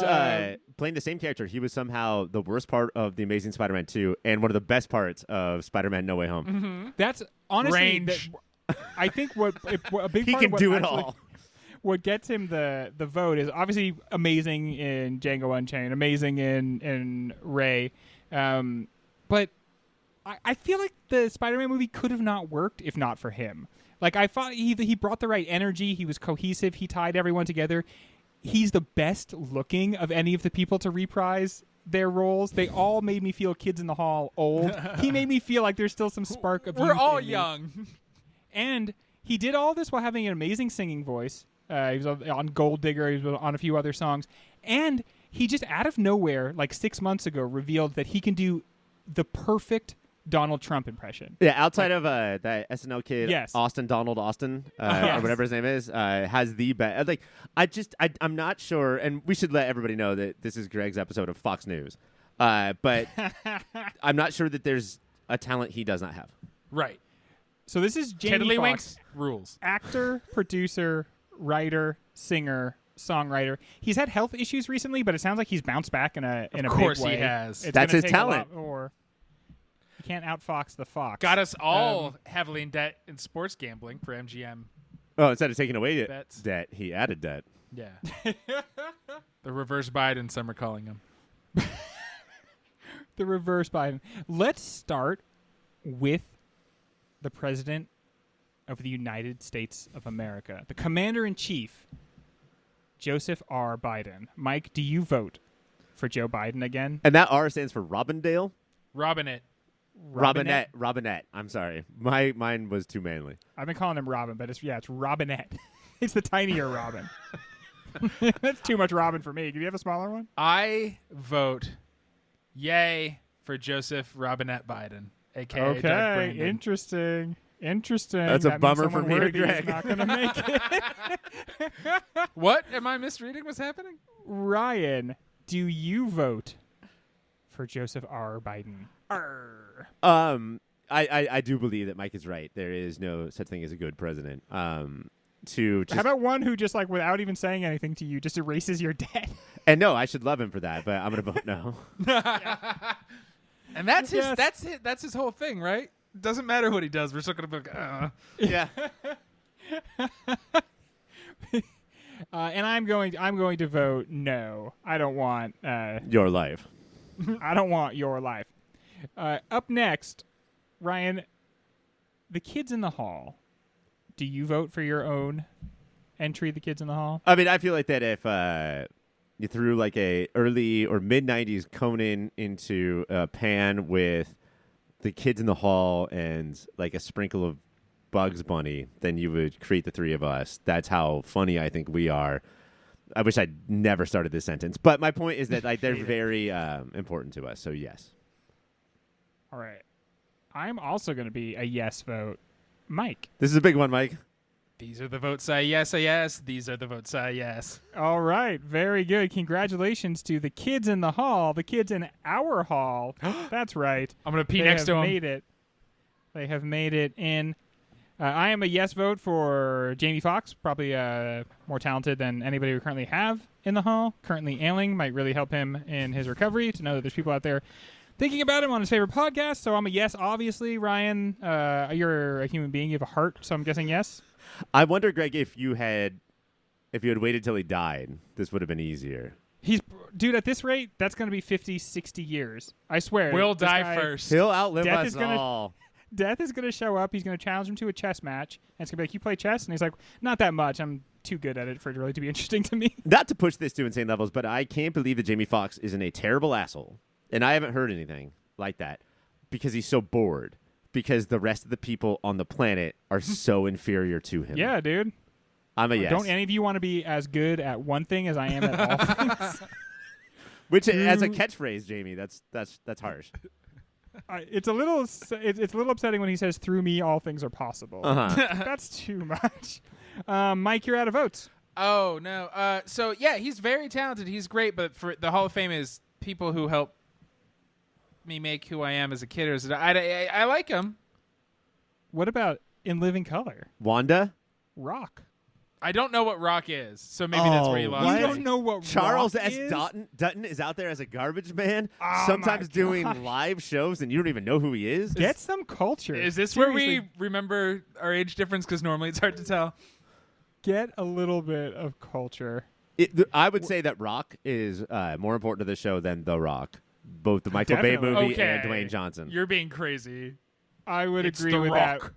playing the same character. He was somehow the worst part of The Amazing Spider-Man 2 and one of the best parts of Spider-Man No Way Home. Mm-hmm. That's honestly, Range. I think a big He part can of what do it actually- all. What gets him the vote is obviously amazing in Django Unchained, amazing in Ray, but I feel like the Spider-Man movie could have not worked if not for him. Like I thought he brought the right energy, he was cohesive, he tied everyone together. He's the best looking of any of the people to reprise their roles. They all made me feel Kids in the Hall old. He made me feel like there's still some spark of We're youth all in me. young. And he did all this while having an amazing singing voice. He was on Gold Digger. He was on a few other songs. And he just out of nowhere, like 6 months ago, revealed that he can do the perfect Donald Trump impression. Yeah, outside of that SNL kid, Yes. Donald Austin, Yes. or whatever his name is, has the best. Like, I'm not sure, and we should let everybody know that this is Greg's episode of Fox News. But I'm not sure that there's a talent he does not have. Right. So this is Jamie Foxx, Tiddlywinks rules. actor, producer, writer, singer, songwriter. He's had health issues recently, but it sounds like he's bounced back in a Of course big way. he has. It's That's gonna his take a lot talent. more. You can't outfox the fox. Got us all heavily in debt in sports gambling for MGM. Oh, instead of taking away Bets. debt, he added debt. Yeah. The reverse Biden, some are calling him. The reverse Biden. Let's start with the President of the United States of America, the Commander-in-Chief, Joseph R. Biden. Mike, do you vote for Joe Biden again? And that R stands for Robindale? Robbing it. Robinette. I'm sorry. Mine was too manly. I've been calling him Robin, but it's Robinette. It's the tinier Robin. That's too much Robin for me. Do you have a smaller one? I vote yay for Joseph Robinette Biden, a.k.a. Doug Okay, Brandon. interesting. That's a That means bummer someone for me or worthy is Greg. not going to make it. What? Am I misreading what's happening? Ryan, do you vote for Joseph R. Biden? I do believe that Mike is right. There is no such thing as a good president. How How about one who just like without even saying anything to you just erases your debt? and no, I should love him for that, but I'm gonna vote no. And that's his. Yes. That's his whole thing, right? Doesn't matter what he does. We're still gonna be like, Yeah. And I'm going to vote no. I don't want Your life. I don't want your life. Up next, Ryan, the Kids in the Hall. do you vote for your own entry, The Kids in the Hall? I mean, I feel like that if you threw like a early or mid 90s Conan into a pan with The Kids in the Hall and like a sprinkle of Bugs Bunny, then you would create the three of us. That's how funny I think we are. I wish I'd never started this sentence, but my point is that like they're very important to us. So yes. All right. I'm also going to be a yes vote. Mike. This is a big one, Mike. These are the votes I yes. These are the votes I yes. All right. Very good. Congratulations to the kids in the hall, the kids in our hall. That's right. I'm going to pee They next have to him. made it. They have made it in. I am a yes vote for Jamie Foxx, probably more talented than anybody we currently have in the hall. Currently ailing, might really help him in his recovery to know that there's people out there thinking about him on his favorite podcast. So I'm a yes, obviously. Ryan, you're a human being. You have a heart, so I'm guessing yes. I wonder, Greg, if you had waited till he died, this would have been easier. Dude, at this rate, that's going to be 50, 60 years. I swear. We'll This die guy- first. He'll outlive Death us is gonna- all. Death is going to show up. He's going to challenge him to a chess match. And it's going to be like, you play chess? And he's like, not that much. I'm too good at it for it really to be interesting to me. Not to push this to insane levels, but I can't believe that Jamie Foxx isn't a terrible asshole. And I haven't heard anything like that because he's so bored. Because the rest of the people on the planet are so inferior to him. Yeah, dude. I'm a yes. Don't any of you want to be as good at one thing as I am at all things? Which, as a catchphrase, Jamie, that's harsh. It's a little upsetting when he says, "Through me, all things are possible." That's too much. Mike, you're out of votes. Oh, no. So, yeah, he's very talented. He's great, but for the Hall of Fame is people who help me make who I am as a kid. I like him. What about In Living Color? Wanda? Rock. I don't know what rock is, so maybe that's where you lost You me. don't know what Charles rock S. is? Dutton is out there as a garbage man, Oh sometimes my doing gosh. live shows, and you don't even know who he is. Get some culture. Is this Seriously, where we remember our age difference? Because normally it's hard to tell. get a little bit of culture? I would say that Rock is more important to the show than The Rock. Both the Michael Bay Definitely. movie and Okay. Dwayne Johnson. You're being crazy. I would It's agree The with Rock. that.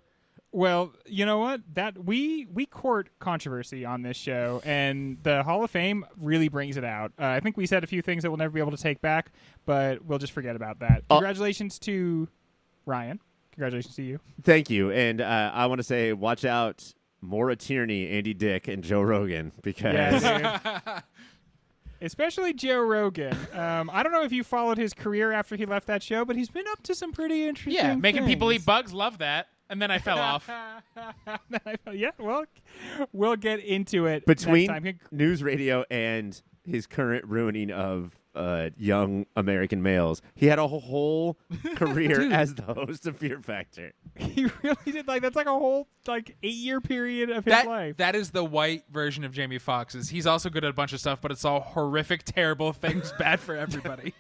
Well, you know what? That we court controversy on this show, and the Hall of Fame really brings it out. I think we said a few things that we'll never be able to take back, but we'll just forget about that. Congratulations to Ryan. Congratulations to you. Thank you. And I want to say, watch out, Maura Tierney, Andy Dick, and Joe Rogan, because dude. Especially Joe Rogan. I don't know if you followed his career after he left that show, but he's been up to some pretty interesting Yeah, making people things. eat bugs. Love that. And then I fell off. Yeah, well, we'll get into it between next time. news radio and his current ruining of young American males, he had a whole career as the host of Fear Factor. He really did. That's like a whole 8-year period of his life. That is the white version of Jamie Foxx's. He's also good at a bunch of stuff, but it's all horrific, terrible things, bad for everybody.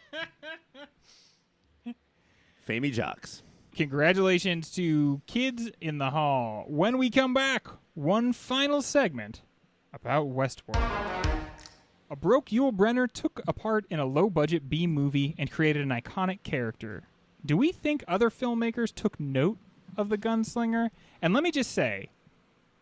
Famey Jocks. Congratulations to Kids in the Hall. When we come back, one final segment about Westworld. A broke Yul Brynner took a part in a low-budget B movie and created an iconic character. Do we think other filmmakers took note of the gunslinger? And let me just say,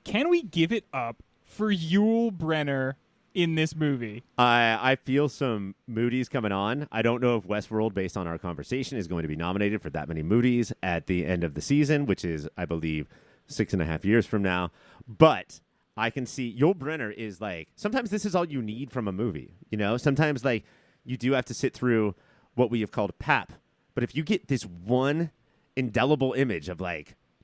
can we give it up for Yul Brynner in this movie? I feel some Moody's coming on. I don't know if Westworld, based on our conversation, is going to be nominated for that many Moody's at the end of the season, which is, I believe, 6.5 years from now. But I can see Yul Brynner is sometimes this is all you need from a movie. You know, sometimes you do have to sit through what we have called PAP. But if you get this one indelible image of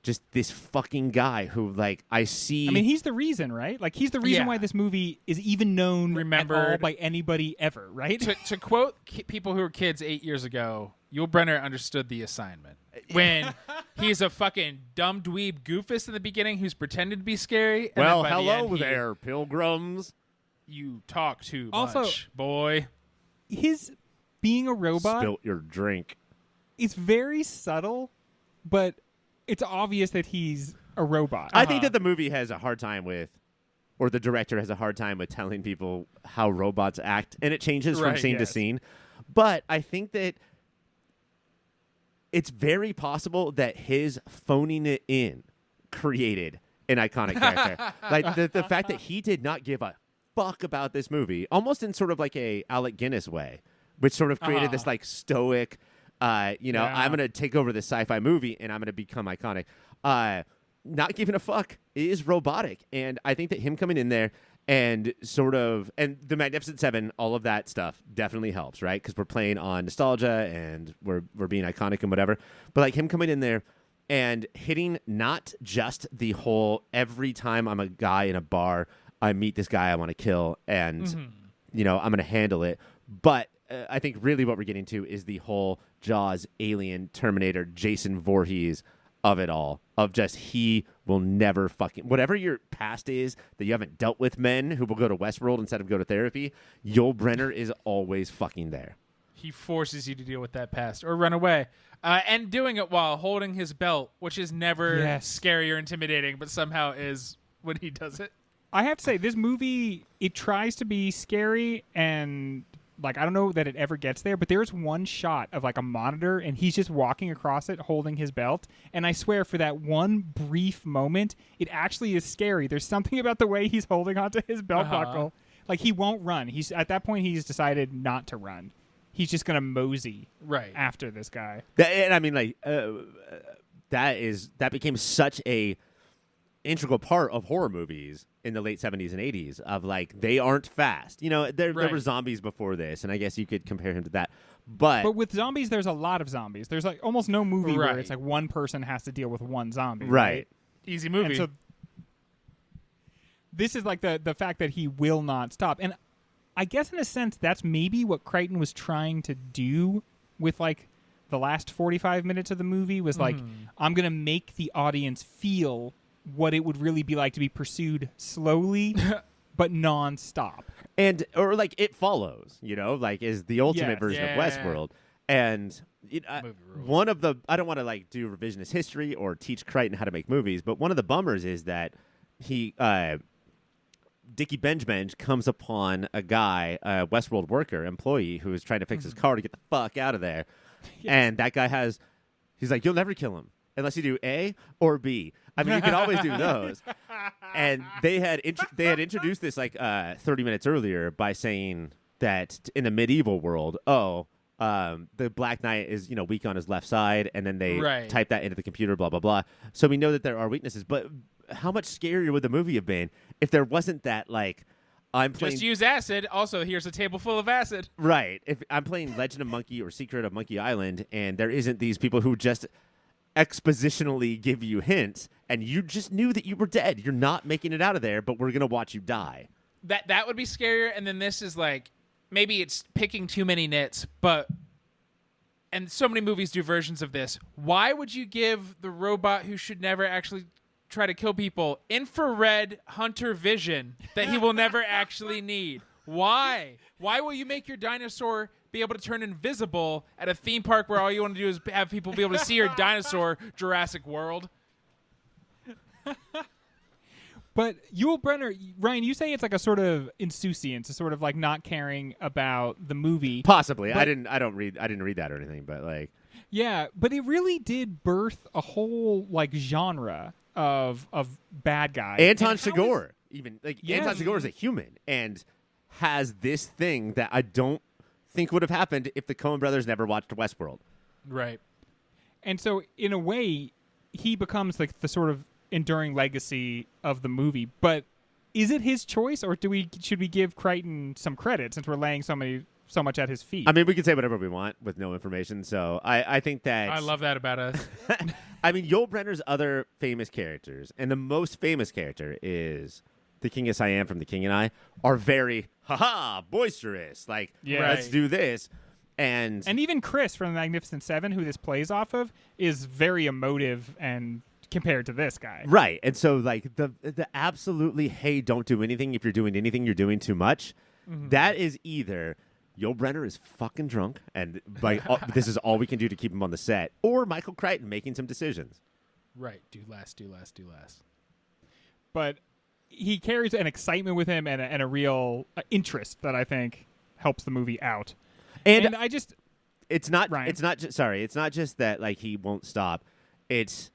just this fucking guy who I see. I mean, he's the reason, right? He's the reason Yeah. why this movie is even known at all Remembered. by anybody ever, right? to quote people who were kids 8 years ago, Yul Brynner understood the assignment. When he's a fucking dumb dweeb goofus in the beginning who's pretending to be scary. And Well, then by the hello end, there, pilgrims. You talk too Also- much, boy. His being a robot Spilt your drink. is very subtle, but it's obvious that he's a robot. I think that the movie has a hard time with, or the director has a hard time with telling people how robots act, and it changes from Right, scene to yes. scene. But I think that it's very possible that his phoning it in created an iconic character. Like the fact that he did not give a fuck about this movie, almost in sort of like a Alec Guinness way, which sort of created this like stoic, I'm going to take over this sci-fi movie and I'm going to become iconic. Not giving a fuck is robotic. And I think that him coming in there and and the Magnificent Seven, all of that stuff definitely helps, right? Because we're playing on nostalgia and we're being iconic and whatever. But like him coming in there and hitting not just the whole every time I'm a guy in a bar, I meet this guy I want to kill and, I'm going to handle it. But I think really what we're getting to is the whole Jaws, Alien, Terminator, Jason Voorhees of it all. Of just he will never fucking... Whatever your past is that you haven't dealt with men who will go to Westworld instead of go to therapy, Yul Brynner is always fucking there. He forces you to deal with that past or run away. And doing it while holding his belt, which is never scary or intimidating, but somehow is when he does it. I have to say, this movie, it tries to be scary and... Like, I don't know that it ever gets there, but there's one shot of, like, a monitor, and he's just walking across it holding his belt. And I swear, for that one brief moment, it actually is scary. There's something about the way he's holding onto his belt buckle. Like, he won't run. At that point, he's decided not to run. He's just going to mosey after this guy. And I mean, like, that became such a integral part of horror movies in the late 70s and 80s of like they aren't fast. There were zombies before this, and I guess you could compare him to that. But with zombies, there's a lot of zombies. There's like almost no movie where it's like one person has to deal with one zombie. Right. Easy movie. And so this is like the fact that he will not stop. And I guess in a sense that's maybe what Crichton was trying to do with like the last 45 minutes of the movie was like, I'm going to make the audience feel what it would really be like to be pursued slowly but non-stop. Or like It Follows, like is the ultimate version of Westworld. And one of the, I don't want to like do revisionist history or teach Crichton how to make movies, but one of the bummers is that Dickie Benj comes upon a guy, a Westworld worker, employee, who is trying to fix his car to get the fuck out of there. And that guy he's like, you'll never kill him unless you do A or B. I mean, you can always do those. And they had introduced this like 30 minutes earlier by saying that in the medieval world, the Black Knight is weak on his left side, and then they type that into the computer, blah blah blah. So we know that there are weaknesses. But how much scarier would the movie have been if there wasn't that like I'm playing... Just use acid. Also, here's a table full of acid. Right. If I'm playing Legend of Monkey or Secret of Monkey Island, and there isn't these people who just expositionally give you hints, and you just knew that you were dead. You're not making it out of there, but we're going to watch you die. That would be scarier, and then this is like, maybe it's picking too many nits, and so many movies do versions of this. Why would you give the robot who should never actually try to kill people infrared hunter vision that he will never actually need? Why? Why will you make your dinosaur be able to turn invisible at a theme park where all you want to do is have people be able to see your dinosaur, Jurassic World? But Yul Brynner, Ryan, you say it's like a sort of insouciance, a sort of like not caring about the movie. Possibly. I didn't read that or anything, but like... Yeah, but it really did birth a whole like genre of bad guys. Anton Chigurh, Anton Chigurh is a human and has this thing that I don't think would have happened if the Coen brothers never watched Westworld. Right. And so in a way, he becomes like the sort of enduring legacy of the movie. But is it his choice, or should we give Crichton some credit since we're laying so much at his feet? I mean, we can say whatever we want with no information. So I think that I love that about us. I mean, Yul Brynner's other famous characters, and the most famous character is the King of Siam from The King and I, are very boisterous. Like, let's do this. And even Chris from The Magnificent Seven, who this plays off of, is very emotive and compared to this guy. Right. And so like the absolutely, hey, don't do anything. If you're doing anything, you're doing too much. Mm-hmm. That is either Yul Brynner is fucking drunk and like this is all we can do to keep him on the set, or Michael Crichton making some decisions. Right. Do less. But he carries an excitement with him and a real interest that I think helps the movie out. And I just... It's not... Ryan. It's not just... Sorry. It's not just that like he won't stop. It's...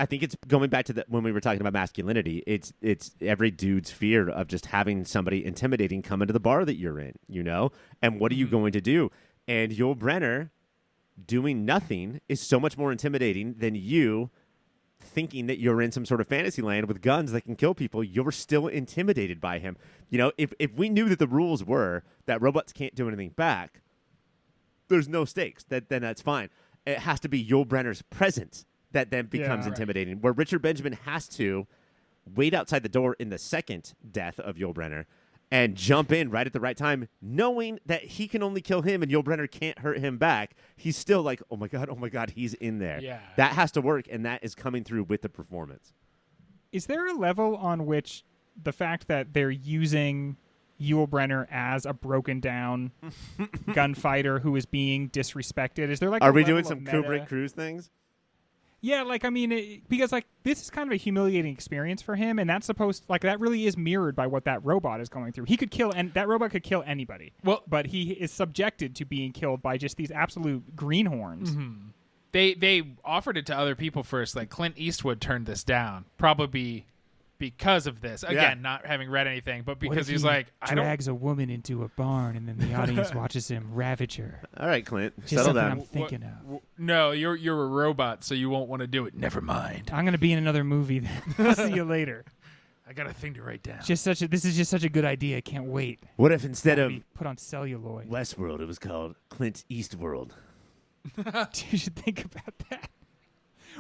I think it's going back to when we were talking about masculinity. It's every dude's fear of just having somebody intimidating come into the bar that you're in, And what are you going to do? And Yul Brynner doing nothing is so much more intimidating than you thinking that you're in some sort of fantasy land with guns that can kill people. You're still intimidated by him. If we knew that the rules were that robots can't do anything back, there's no stakes. Then that's fine. It has to be Yul Brynner's presence that then becomes intimidating, where Richard Benjamin has to wait outside the door in the second death of Yul Brynner and jump in right at the right time, knowing that he can only kill him and Yul Brynner can't hurt him back. He's still like, oh my God, he's in there. Yeah. That has to work, and that is coming through with the performance. Is there a level on which the fact that they're using Yul Brynner as a broken down gunfighter who is being disrespected? Is there like Are we doing some Kubrick Cruise things? Yeah, because this is kind of a humiliating experience for him, and that's that really is mirrored by what that robot is going through. He could kill, and that robot could kill anybody. Well, but he is subjected to being killed by just these absolute greenhorns. Mm-hmm. They offered it to other people first. Like Clint Eastwood turned this down, probably because of this. Again, not having read anything, but because he's like, drags a woman into a barn and then the audience watches him ravage her. All right, Clint, Just settle something down. I'm thinking of. No, you're a robot, so you won't want to do it. Never mind. I'm going to be in another movie then. I'll see you later. I got a thing to write down. This is just such a good idea. I can't wait. What if instead of put on celluloid Westworld, it was called Clint Eastworld? You should think about that.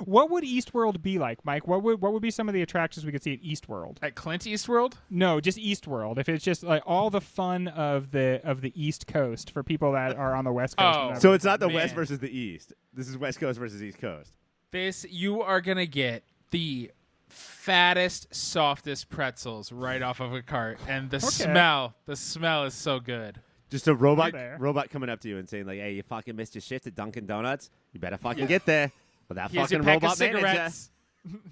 What would Eastworld be like, Mike? What would be some of the attractions we could see at Eastworld? At Clint Eastworld? No, just Eastworld. If it's just like all the fun of the East Coast for people that are on the West Coast. Oh, so it's not the West versus the East. This is West Coast versus East Coast. You are gonna get the fattest, softest pretzels right off of a cart, and the smell is so good. Just a robot coming up to you and saying like, "Hey, you fucking missed your shift at Dunkin' Donuts. You better fucking get there." But that Here's fucking your pack robot of cigarettes. manager.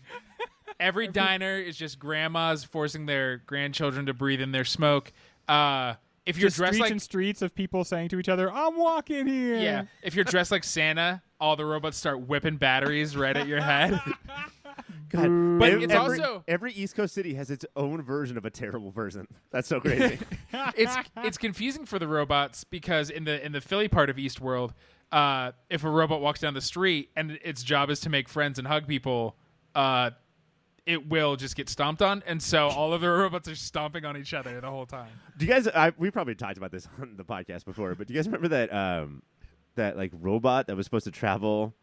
Every diner is just grandmas forcing their grandchildren to breathe in their smoke. If you're just dressed streets like and streets of people saying to each other, "I'm walking here." yeah, if you're dressed like Santa, all the robots start whipping batteries right at your head. God, But it's also every East Coast city has its own version of a terrible person. That's so crazy. it's confusing for the robots because in the Philly part of Eastworld, if a robot walks down the street and its job is to make friends and hug people, it will just get stomped on, and so all of the robots are stomping on each other the whole time. Do you guys? We probably talked about this on the podcast before, but do you guys remember that like robot that was supposed to travel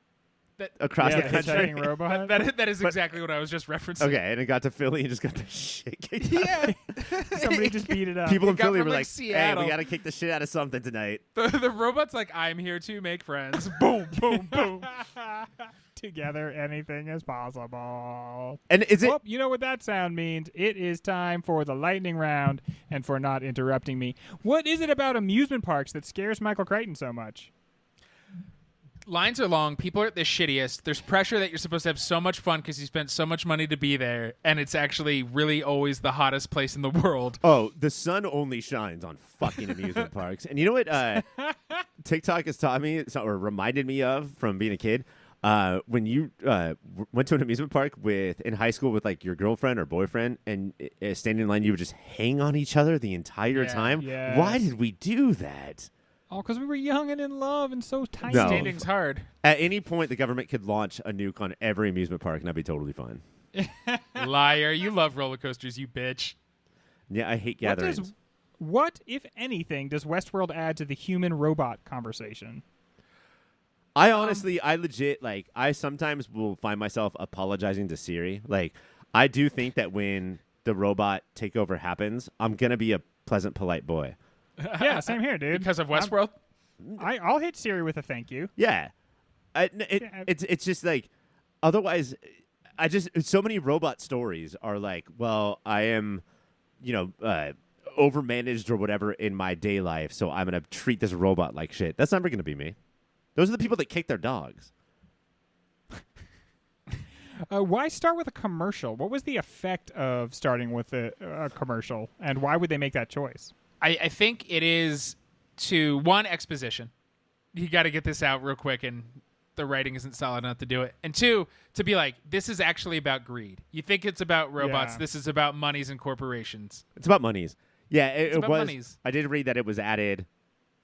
across the country? Robot? That is exactly what I was just referencing. Okay, and it got to Philly and just got the shit kicked out. Yeah. Somebody just beat it up. People in Philly were from, like, Seattle. "Hey, we got to kick the shit out of something tonight." The robot's like, I'm here to make friends. Boom, boom, boom. Together, anything is possible. And is it? Well, you know what that sound means? It is time for the lightning round, and for not interrupting me. What is it about amusement parks that scares Michael Crichton so much? Lines are long. People are at the shittiest. There's pressure that you're supposed to have so much fun because you spent so much money to be there, and it's actually really always the hottest place in the world. Oh, the sun only shines on fucking amusement parks. And you know what TikTok has taught me or reminded me of from being a kid? When you went to an amusement park in high school with like your girlfriend or boyfriend and standing in line, you would just hang on each other the entire time. Yes. Why did we do that? Oh, because we were young and in love and so tiny. No. Standing's hard. At any point, the government could launch a nuke on every amusement park, and that'd be totally fine. Liar. You love roller coasters, you bitch. Yeah, I hate gatherings. What, if anything, does Westworld add to the human-robot conversation? I honestly, I sometimes will find myself apologizing to Siri. Like, I do think that when the robot takeover happens, I'm going to be a pleasant, polite boy. Yeah, same here, dude. Because of Westworld? I'll hit Siri with a thank you. Yeah. It's just like, otherwise, so many robot stories are like, well, I am, overmanaged or whatever in my day life, so I'm going to treat this robot like shit. That's never going to be me. Those are the people that kick their dogs. Why start with a commercial? What was the effect of starting with a commercial, and why would they make that choice? I think it is to, one, exposition. You got to get this out real quick and the writing isn't solid enough to do it. And 2, to be like, this is actually about greed. You think it's about robots. Yeah. This is about monies and corporations. It's about monies. Yeah, it about was. monies. I did read that it was added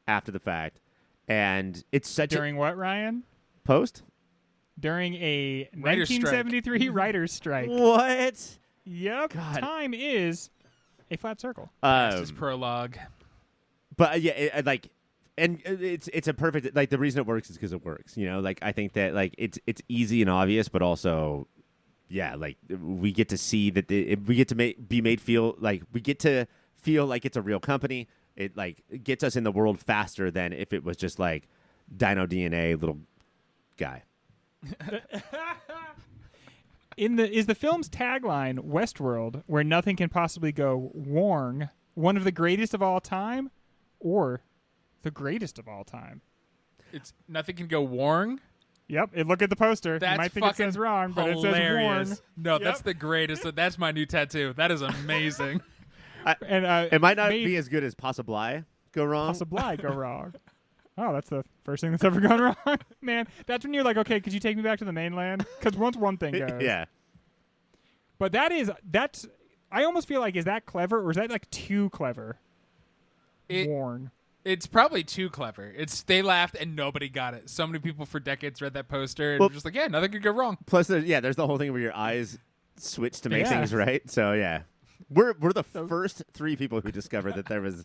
after the fact, and it's such During what, Ryan? a post. During a Writer's strike. 1973 writer's strike. What? Yep. God. Time is a flat circle. That's his prologue. But and it's a perfect, like, the reason it works is because it works. You know, like, I think that, like, it's easy and obvious, but also, yeah, like, we get to see that we get to be made feel like it's a real company. It, like, gets us in the world faster than if it was just like Dino DNA little guy. Is the film's tagline Westworld, where nothing can possibly go wrong, one of the greatest of all time, or the greatest of all time? It's nothing can go wrong. Yep. Look at the poster. That's you might think it fucking says wrong, but it says hilarious. wrong. No, Yep. that's the greatest. That's my new tattoo. That is amazing. And It might not be as good as Possibly go wrong. Possibly go wrong. Oh, that's the first thing that's ever gone wrong. Man, that's when you're like, okay, could you take me back to the mainland? Because once one thing goes. Yeah. But that's, I almost feel like, is that clever or is that like too clever? Warn. It's probably too clever. They laughed and nobody got it. So many people for decades read that poster and Well- were just like, yeah, nothing could go wrong. Plus, there's the whole thing where your eyes switch to make Yeah. things right. So yeah, we're the first 3 people who discovered that there was.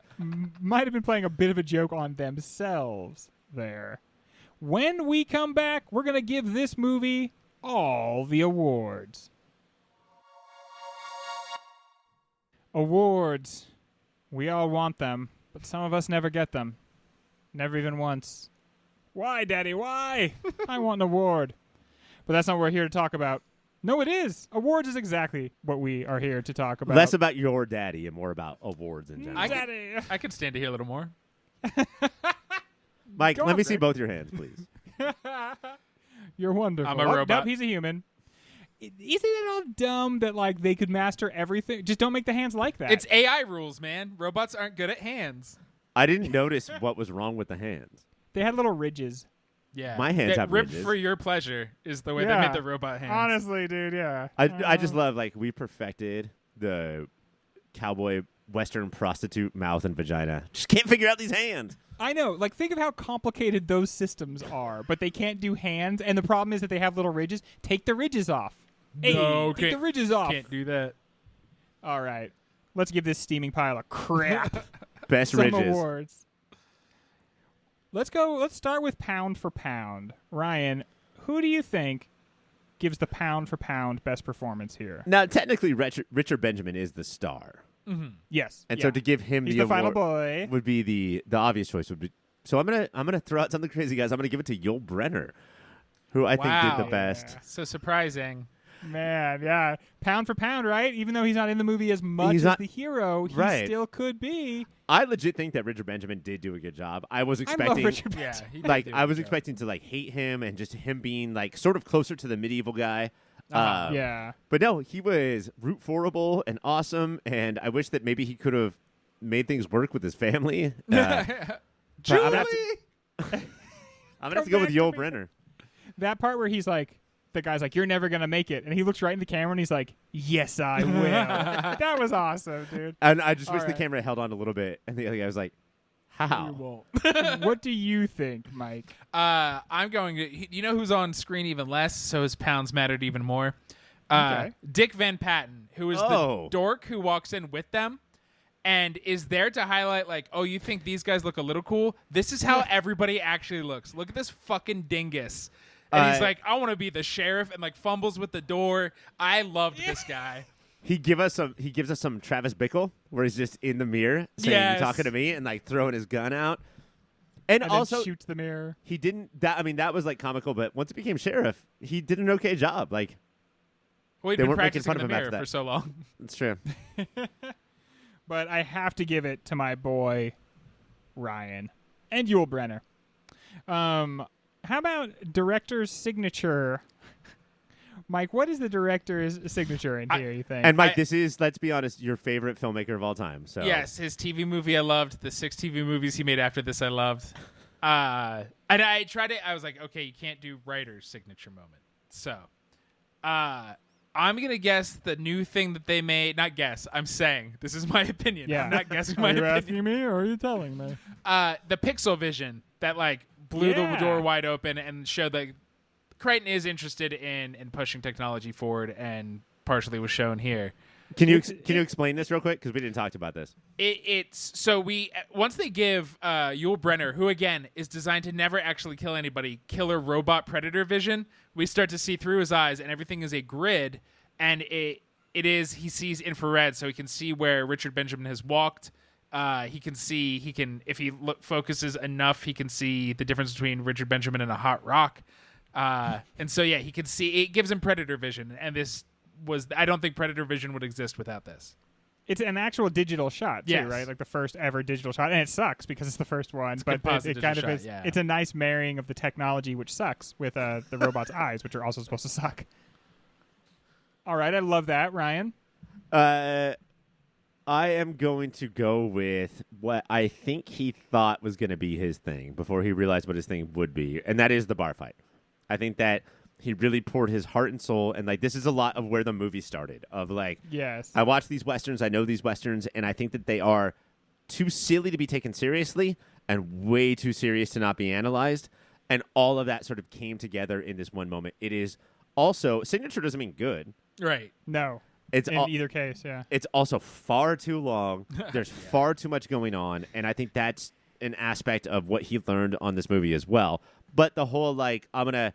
Might have been playing a bit of a joke on themselves there. When we come back, we're going to give this movie all the awards. Awards. We all want them, but some of us never get them. Never even once. Why, Daddy? Why? I want an award. But that's not what we're here to talk about. No, it is. Awards is exactly what we are here to talk about. Less about your daddy and more about awards in general. Daddy. I could stand to hear a little more. Mike, Go let on, me see Greg. both your hands, please. You're wonderful. I'm a Oh, robot. Nope, he's a human. Isn't it all dumb that like they could master everything? Just don't make the hands like that. It's AI rules, man. Robots aren't good at hands. I didn't notice what was wrong with the hands. They had little ridges. Yeah. My hands That have ripped ridges. for your pleasure is the way Yeah. they made the robot hands. Honestly, dude, yeah. I just love, like, we perfected the cowboy Western prostitute mouth and vagina. Just can't figure out these hands. I know. Like, think of how complicated those systems are, but they can't do hands, and the problem is that they have little ridges. Take the ridges off. Hey, No, take the can't- ridges off. Can't do that. All right. Let's give this steaming pile of crap Best some ridges. awards. Let's go. Let's start with pound for pound. Ryan, who do you think gives the pound for pound best performance here? Now, technically, Richard Benjamin is the star. Yes. And yeah. so to give him He's the the final award boy. would be the obvious choice. Would be so I'm gonna throw out something crazy, guys. I'm gonna give it to Yul Brynner, who I think did Wow. the best. Yeah. So surprising. Man, yeah. Pound for pound, right? Even though he's not in the movie as much He's as not- the hero, he Right. still could be. I legit think that Richard Benjamin did do a good job. I was I love expecting, Richard Yeah. Benjamin. He did like, do a I was good job. expecting to like hate him and just him being like sort of closer to the medieval guy. Yeah. But no, he was root forable and awesome, and I wish that maybe he could have made things work with his family. But I'm gonna have to, I'm gonna have to go with back to Yul me. Brynner. That part where he's like, the guy's like, "You're never gonna make it," and he looks right in the camera and he's like, "Yes, I will." That was awesome, dude. And I just wish All the right. camera held on a little bit, and the other guy was like, "How?" What do you think, Mike? I'm going to. You know who's on screen even less, so his pounds mattered even more. Okay. Dick Van Patten, who is Oh. the dork who walks in with them and is there to highlight, like, oh, you think these guys look a little cool? This is how everybody actually looks. Look at this fucking dingus. And he's like, I want to be the sheriff, and like fumbles with the door. I loved this guy. He gives us some Travis Bickle, where he's just in the mirror saying, Yes. "You talking to me?" and like throwing his gun out. And And also, then shoots the mirror. he didn't. That was like comical, but once he became sheriff, he did an okay job. Like, Well, he'd They been weren't making practicing fun in of the him after mirror that. for so long. it's true. But I have to give it to my boy Ryan and Yul Brynner. How about director's signature? Mike, what is the director's signature in here, you think? And Mike, this is, let's be honest, your favorite filmmaker of all time. So Yes, his TV movie I loved. The 6 TV movies he made after this I loved. And I tried it. I was like, okay, you can't do writer's signature moment. So, I'm going to guess the new thing that they made. Not guess. I'm saying. This is my opinion. Yeah. I'm not guessing my Are you opinion. asking me or are you telling me? The pixel vision that like blew the door wide open and showed that Crichton is interested in pushing technology forward, and partially was shown here. Can you explain this real quick? Because we didn't talk about this. It's so we once they give Yul Brynner, who again is designed to never actually kill anybody, killer robot predator vision, we start to see through his eyes, and everything is a grid, and he sees infrared, so he can see where Richard Benjamin has walked. He can if he focuses enough, he can see the difference between Richard Benjamin and a hot rock. And so he can see. It gives him predator vision, and I don't think predator vision would exist without this. It's an actual digital shot, too, Yes. right? Like the first ever digital shot. And it sucks because it's the first one. But it kind of is. Yeah. It's a nice marrying of the technology, which sucks, with the robot's eyes, which are also supposed to suck. All right. I love that. Ryan? I am going to go with what I think he thought was going to be his thing before he realized what his thing would be, and that is the bar fight. I think that he really poured his heart and soul, and like this is a lot of where the movie started. Of like, Yes. I watch these westerns, I know these westerns, and I think that they are too silly to be taken seriously and way too serious to not be analyzed. And all of that sort of came together in this one moment. It is also signature doesn't mean good. Right. No. It's In either case, yeah. It's also far too long. There's far too much going on, and I think that's an aspect of what he learned on this movie as well. But the whole like I'm gonna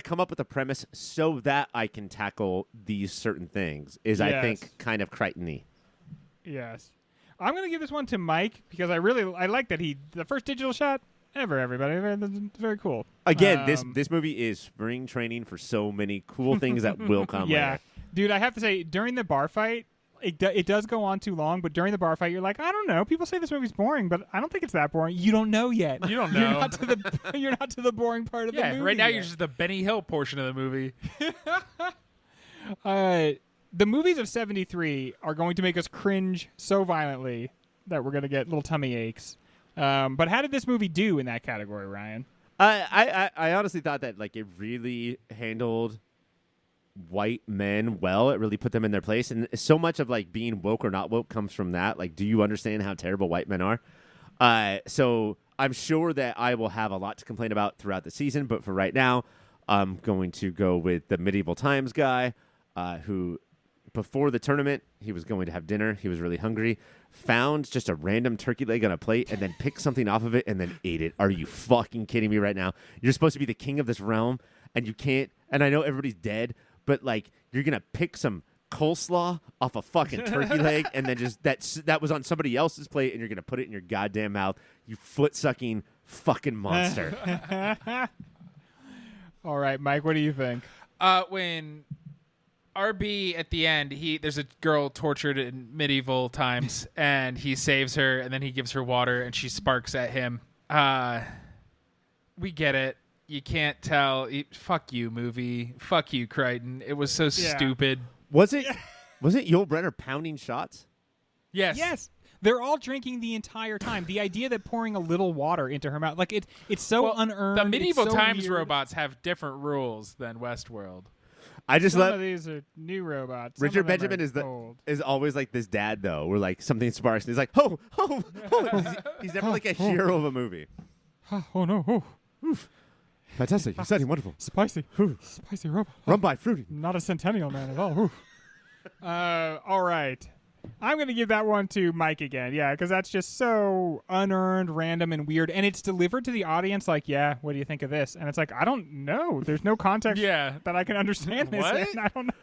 come up with a premise so that I can tackle these certain things is I think kind of Crichton-y. Yes. I'm going to give this one to Mike because I like that the first digital shot ever, everybody. That's very cool. Again, this movie is spring training for so many cool things that will come later. Dude, I have to say, during the bar fight, it does go on too long, but during the bar fight, you're like, I don't know. People say this movie's boring, but I don't think it's that boring. You don't know yet. You don't know. You're not to the boring part of the movie. Right now yet. you're just the Benny Hill portion of the movie. The movies of 73 are going to make us cringe so violently that we're going to get little tummy aches. But how did this movie do in that category, Ryan? I honestly thought that like it really handled white men well. It really put them in their place, and so much of like being woke or not woke comes from that. Like, do you understand how terrible white men are? So I'm sure that I will have a lot to complain about throughout the season, but for right now, I'm going to go with the medieval times guy who before the tournament he was going to have dinner. He was really hungry, found just a random turkey leg on a plate, and then picked something off of it and then ate it. Are you fucking kidding me right now? You're supposed to be the king of this realm, and you can't. And I know everybody's dead, but like you're gonna pick some coleslaw off a fucking turkey leg and then just that was on somebody else's plate and you're gonna put it in your goddamn mouth, you foot sucking fucking monster. All right, Mike, what do you think? When RB at the end, there's a girl tortured in medieval times and he saves her and then he gives her water and she sparks at him. We get it. You can't tell. Fuck you, movie. Fuck you, Crichton. It was so stupid. Was it Yul Brynner pounding shots? Yes. Yes. They're all drinking the entire time. The idea that pouring a little water into her mouth, like it's so unearned. The medieval it's so times weird. robots have different rules than Westworld. I just Some love of these are new robots. Some Richard of them Benjamin are old. is always like this dad though, where like something sparks and he's like, oh. He's never like a hero of a movie. Oh no! Oh, Oof. Fantastic, exciting, wonderful. spicy, spicy robot. Run by fruity. Not a centennial man at all. Ooh. All right. I'm going to give that one to Mike again. Yeah, because that's just so unearned, random, and weird. And it's delivered to the audience like, yeah, what do you think of this? And it's like, I don't know. There's no context that I can understand this. What? In. I don't know.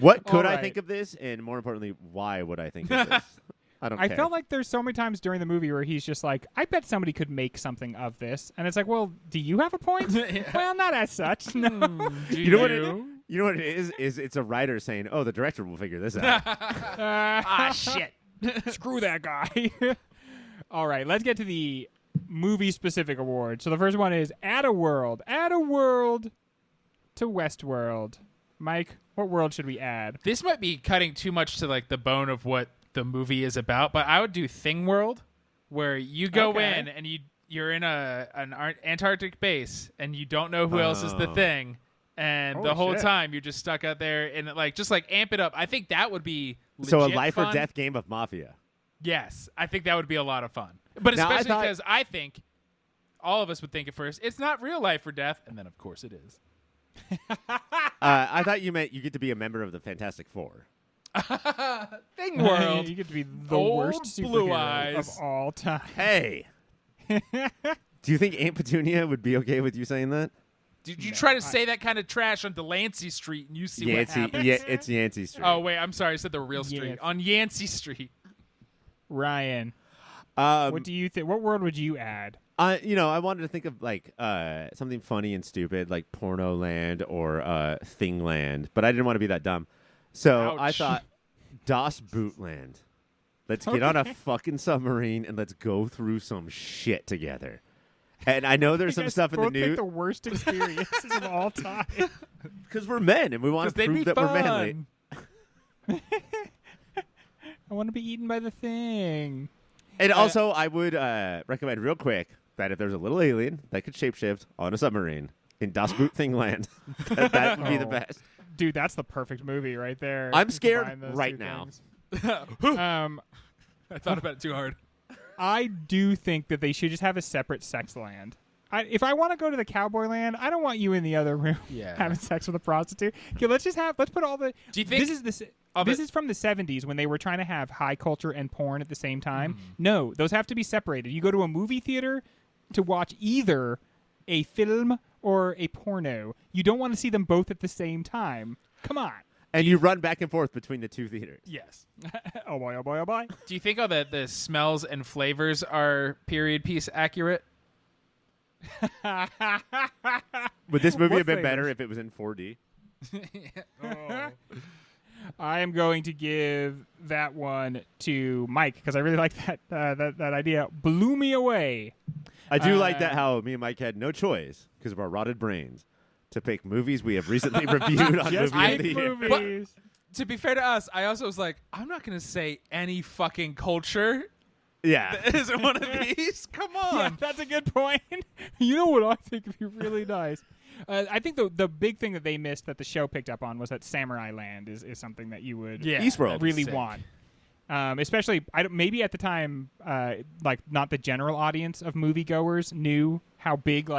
What could All I right. think of this? And more importantly, why would I think of this? I don't care. I felt like there's so many times during the movie where he's just like, I bet somebody could make something of this. And it's like, well, do you have a point? Well, not as such. No. You know what it is? You know what it is? Is it's a writer saying, "Oh, the director will figure this out." Shit. Screw that guy. All right, let's get to the movie-specific awards. So the first one is Add a World. Add a world to Westworld. Mike, what world should we add? This might be cutting too much to like the bone of what the movie is about, but I would do Thing World. where you go Okay. in and you're in an Antarctic base and you don't know who else is the thing, and Holy the whole shit. time you're just stuck out there and just amp it up. I think that would be So a legit life fun. or death game of Mafia. Yes, I think that would be a lot of fun. But Now, especially because I think all of us would think at first it's not real life or death, and then of course it is. I thought you meant you get to be a member of the Fantastic Four. Thing world. You get to be the Old worst Blue superhero Eyes. of all time. Hey. Do you think Aunt Petunia would be okay with you saying that? Did you try to say that kind of trash on Delancey Street and you see what happens? Yeah, it's Yancey Street. Oh, wait, I'm sorry. I said the real street. Yancey. On Yancey Street. Ryan, what do you think? What word would you add? I wanted to think of something funny and stupid like Porno Land or Thing Land, but I didn't want to be that dumb. So I Ouch. thought Das Bootland. Let's get on a fucking submarine and let's go through some shit together. And I know there's You some guys stuff in the both pick news the worst experiences of all time. because we're men and we want to They'd be prove that we're manly. fun. I want to be eaten by the thing. And also, I would recommend real quick that if there's a little alien that could shapeshift on a submarine in Das Boot Thing Land, that would be the Oh. best. Dude, that's the perfect movie right there. I'm You scared combine those right two now. things. I thought about it too hard. I do think that they should just have a separate sex land. If I want to go to the cowboy land, I don't want you in the other room Yeah. having sex with a prostitute. Okay, let's put all the. Do you think this is from the 70s when they were trying to have high culture and porn at the same time. Mm-hmm. No, those have to be separated. You go to a movie theater to watch either a film or a porno. You don't want to see them both at the same time. Come on. And you run back and forth between the two theaters. Yes. Oh boy, oh boy, oh boy. Do you think all the smells and flavors are period piece accurate? Would this movie What have been better flavors? if it was in 4D? I am going to give that one to Mike because I really like that idea. Blew me away. I do like that how me and Mike had no choice because of our rotted brains to pick movies we have recently reviewed on Just Movie of pick the Year. movies. To be fair to us, I also was like, I'm not going to say any fucking culture Yeah. isn't one of these. Come on. Yeah, that's a good point. You know what I think would be really nice? I think the big thing that they missed that the show picked up on was that Samurai Land is something that you would Eastworld. that'd be really sick. want. Especially, maybe at the time, not the general audience of moviegoers knew how big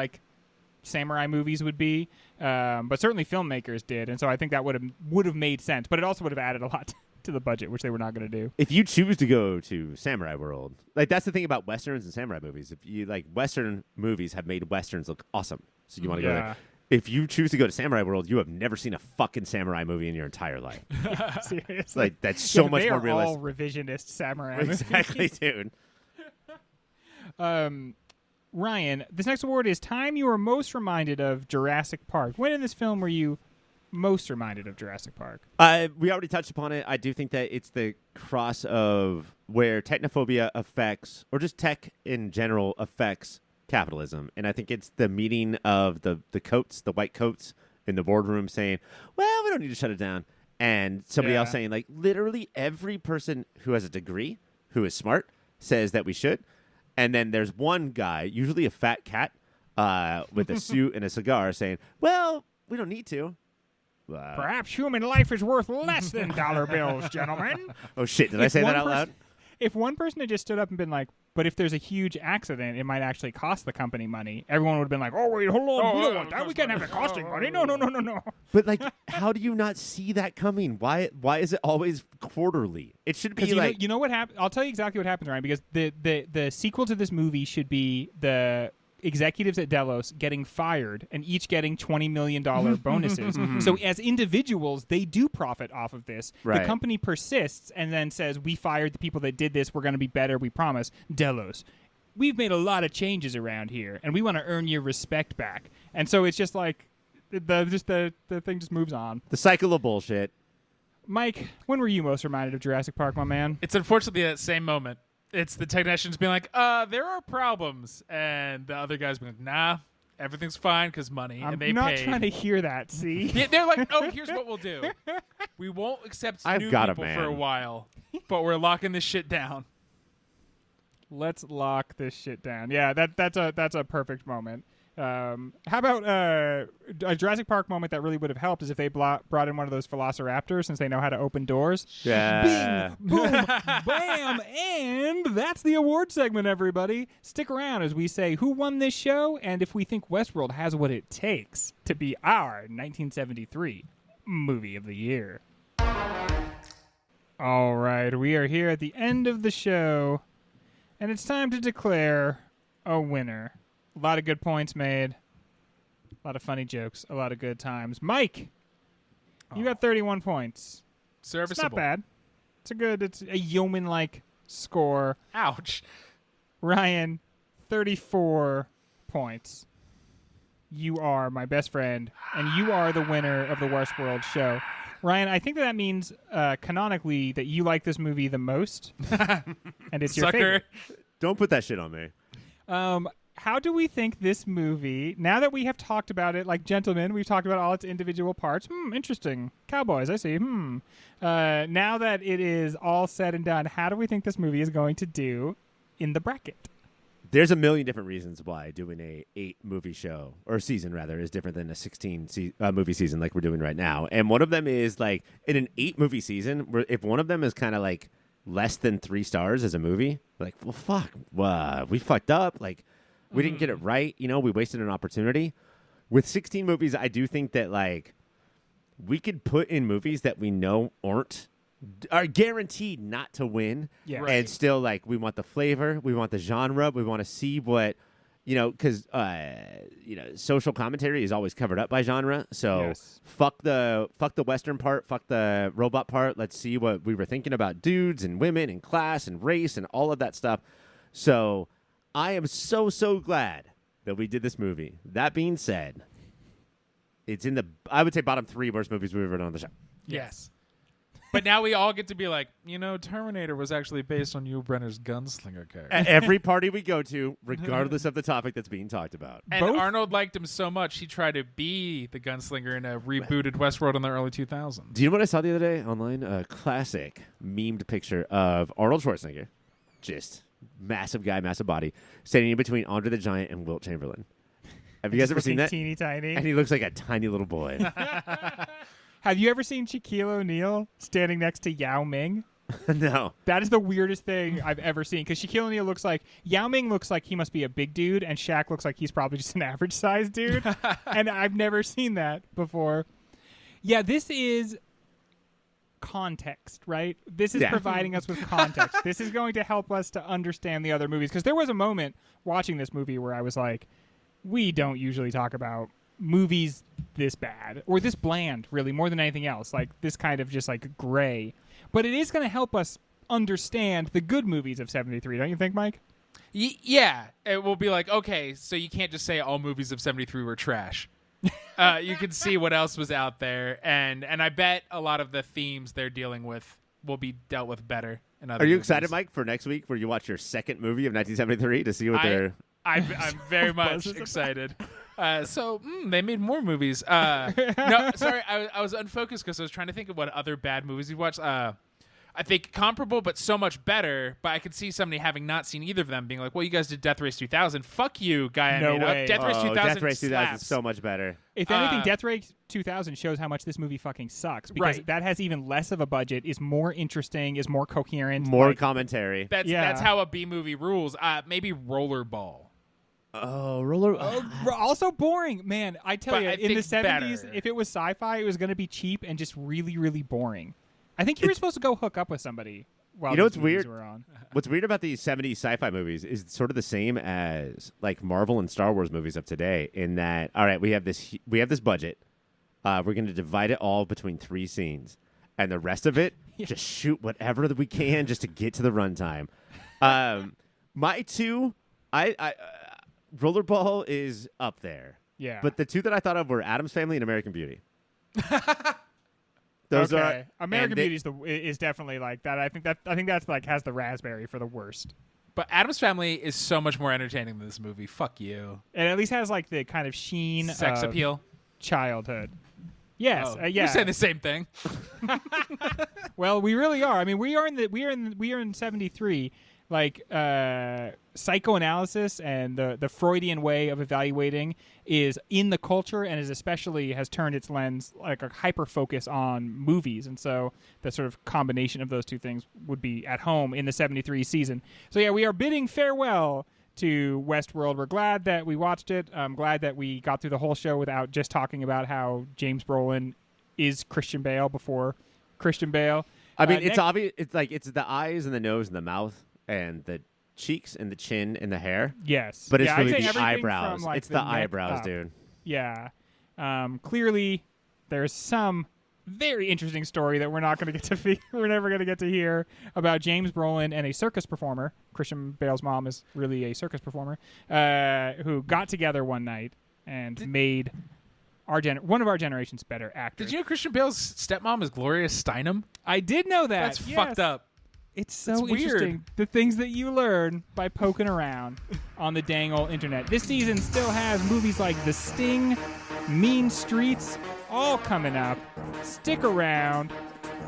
samurai movies would be, but certainly filmmakers did, and so I think that would have made sense. But it also would have added a lot to the budget, which they were not going to do. If you choose to go to Samurai World, that's the thing about Westerns and samurai movies. If you Western movies have made Westerns look awesome, so you want to go there. If you choose to go to Samurai World, you have never seen a fucking samurai movie in your entire life. Seriously, That's so much they more are realistic. all revisionist samurai movies. Exactly, dude. Ryan, this next award is time you were most reminded of Jurassic Park. When in this film were you most reminded of Jurassic Park? We already touched upon it. I do think that it's the cross of where technophobia affects, or just tech in general affects capitalism. And I think it's the meeting of the coats, the white coats in the boardroom saying, well, we don't need to shut it down. And somebody else saying, literally every person who has a degree, who is smart, says that we should. And then there's one guy, usually a fat cat, with a suit and a cigar saying, well, we don't need to. Perhaps human life is worth less than dollar bills, gentlemen. Oh, shit. Did I say that out loud? If one person had just stood up and been like, but if there's a huge accident, it might actually cost the company money, everyone would have been like, oh, wait, hold on. We don't want that. We can't have it costing money. No. But, how do you not see that coming? Why is it always quarterly? It should be you know what happened? I'll tell you exactly what happens, Ryan, because the sequel to this movie should be the executives at Delos getting fired and each getting $20 million bonuses. So as individuals, they do profit off of this. Right. The company persists and then says, we fired the people that did this. We're going to be better. We promise. Delos, we've made a lot of changes around here and we want to earn your respect back. And so it's just the thing just moves on. the cycle of bullshit. Mike, when were you most reminded of Jurassic Park, my man? It's unfortunately that same moment. It's the technicians being like, there are problems. And the other guys being like, nah, everything's fine because money. I'm and they not paid. trying to hear that, see? Yeah, they're like, oh, here's what we'll do. We won't accept I've new got a people man. for a while, but we're locking this shit down. Let's lock this shit down. Yeah, that's a perfect moment. How about a Jurassic Park moment that really would have helped is if they brought in one of those velociraptors since they know how to open doors. Yeah. Bing, boom, bam, and that's the award segment, everybody. Stick around as we say who won this show and if we think Westworld has what it takes to be our 1973 Movie of the Year. All right, we are here at the end of the show, and it's time to declare a winner. A lot of good points made. A lot of funny jokes. A lot of good times. Mike, you got 31 points. Serviceable. It's not bad. It's a yeoman-like score. Ouch. Ryan, 34 points. You are my best friend, and you are the winner of the Westworld show. Ryan, I think that means canonically that you like this movie the most, and it's your favorite. Don't put that shit on me. How do we think this movie, now that we have talked about it like gentlemen, we've talked about all its individual parts. Interesting. Cowboys, I see. Now that it is all said and done, how do we think this movie is going to do in the bracket? There's a million different reasons why doing a 8-movie show, or season rather, is different than a 16-movie season like we're doing right now. And one of them is like, in an 8-movie season, if one of them is kind of like less than 3 stars as a movie, like, well, fuck, we fucked up. Like, we didn't get it right. You know, we wasted an opportunity. With 16 movies, I do think that, like, we could put in movies that we know are guaranteed not to win. Yeah. Right. And still, like, we want the flavor. We want the genre. We want to see what, because, social commentary is always covered up by genre. So Yes. fuck the Western part. Fuck the robot part. Let's see what we were thinking about dudes and women and class and race and all of that stuff. So I am so glad that we did this movie. That being said, it's in the, I would say, bottom 3 worst movies we've ever done on the show. Yes. But now we all get to be like, Terminator was actually based on Yul Brynner's gunslinger character. At every party we go to, regardless of the topic that's being talked about. And Both? Arnold liked him so much, he tried to be the gunslinger in a rebooted Westworld in the early 2000s. Do you know what I saw the other day online? A classic memed picture of Arnold Schwarzenegger, just massive guy, massive body, standing in between Andre the Giant and Wilt Chamberlain. Have you guys ever seen that? Teeny tiny. And he looks like a tiny little boy. Have you ever seen Shaquille O'Neal standing next to Yao Ming? No. That is the weirdest thing I've ever seen because Shaquille O'Neal looks like Yao Ming looks like he must be a big dude, and Shaq looks like he's probably just an average sized dude. And I've never seen that before. Yeah, this is context, right? This is providing us with context. This is going to help us to understand the other movies because there was a moment watching this movie where I was like, we don't usually talk about movies this bad or this bland, really, more than anything else, like this kind of just like gray. But it is going to help us understand the good movies of 73, don't you think, Mike? Yeah. It will be like, okay, so you can't just say all movies of 73 were trash. You can see what else was out there, and I bet a lot of the themes they're dealing with will be dealt with better in other Are you movies. excited, Mike, for next week where you watch your second movie of 1973 to see what they're... I'm very much excited. They made more movies. No, sorry, I was unfocused because I was trying to think of what other bad movies we watched. I think comparable, but so much better. But I could see somebody having not seen either of them being like, well, you guys did Death Race 2000. Fuck you, guy I No made way. up. Death Race 2000 Death Race 2000 slaps. is so much better. If anything, Death Race 2000 shows how much this movie fucking sucks because Right. that has even less of a budget, is more interesting, is more coherent. More like, commentary. That's how a B movie rules. Maybe Rollerball. Oh, roller... also boring, man. I tell But you, I in the think 70s, better. if it was sci-fi, it was going to be cheap and just really, really boring. I think you were supposed to go hook up with somebody while You know these what's movies weird? were on. What's weird about these 70s sci-fi movies is it's sort of the same as like Marvel and Star Wars movies of today in that, all right, we have this budget. We're going to divide it all between 3 scenes. And the rest of it, just shoot whatever that we can just to get to the runtime. My 2, Rollerball is up there. Yeah. But the 2 that I thought of were Addams Family and American Beauty. Those okay. are American Beauty is definitely like that. I think that's like has the raspberry for the worst. But Addams Family is so much more entertaining than this movie. Fuck you. It at least has like the kind of sheen Sex of appeal. childhood. Yes, Oh, yeah. You're saying the same thing. Well, we really are. I mean, we are in 73. like psychoanalysis and the Freudian way of evaluating is in the culture and is especially has turned its lens like a hyper focus on movies, and so the sort of combination of those two things would be at home in the 73 season. So yeah, we are bidding farewell to Westworld. We're glad that we watched it. I'm glad that we got through the whole show without just talking about how James Brolin is Christian Bale before Christian Bale. I mean, it's obvious. It's like it's the eyes and the nose and the mouth and the cheeks and the chin and the hair. Yes, but it's yeah, really I'd say the everything eyebrows. from, like, It's the the neck eyebrows, up. dude. Yeah. Clearly, there's some very interesting story that we're not going to get to we're never going to get to hear about James Brolin and a circus performer. Christian Bale's mom is really a circus performer who got together one night and made one of our generation's better actors. Did you know Christian Bale's stepmom is Gloria Steinem? I did know that. That's yes. fucked up. It's so It's weird. interesting. The things that you learn by poking around on the dang old internet. This season still has movies like The Sting, Mean Streets, all coming up. Stick around.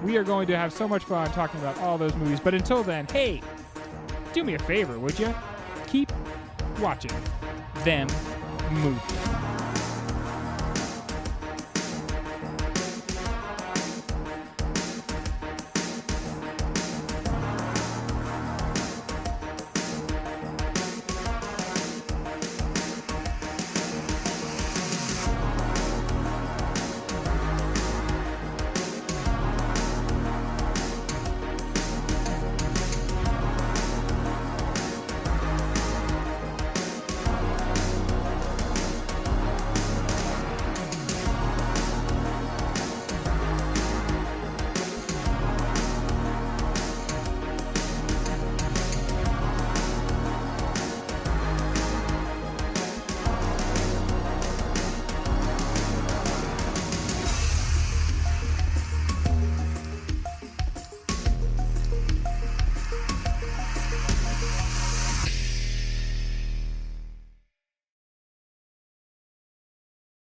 We are going to have so much fun talking about all those movies. But until then, hey, do me a favor, would you? Keep watching them movies.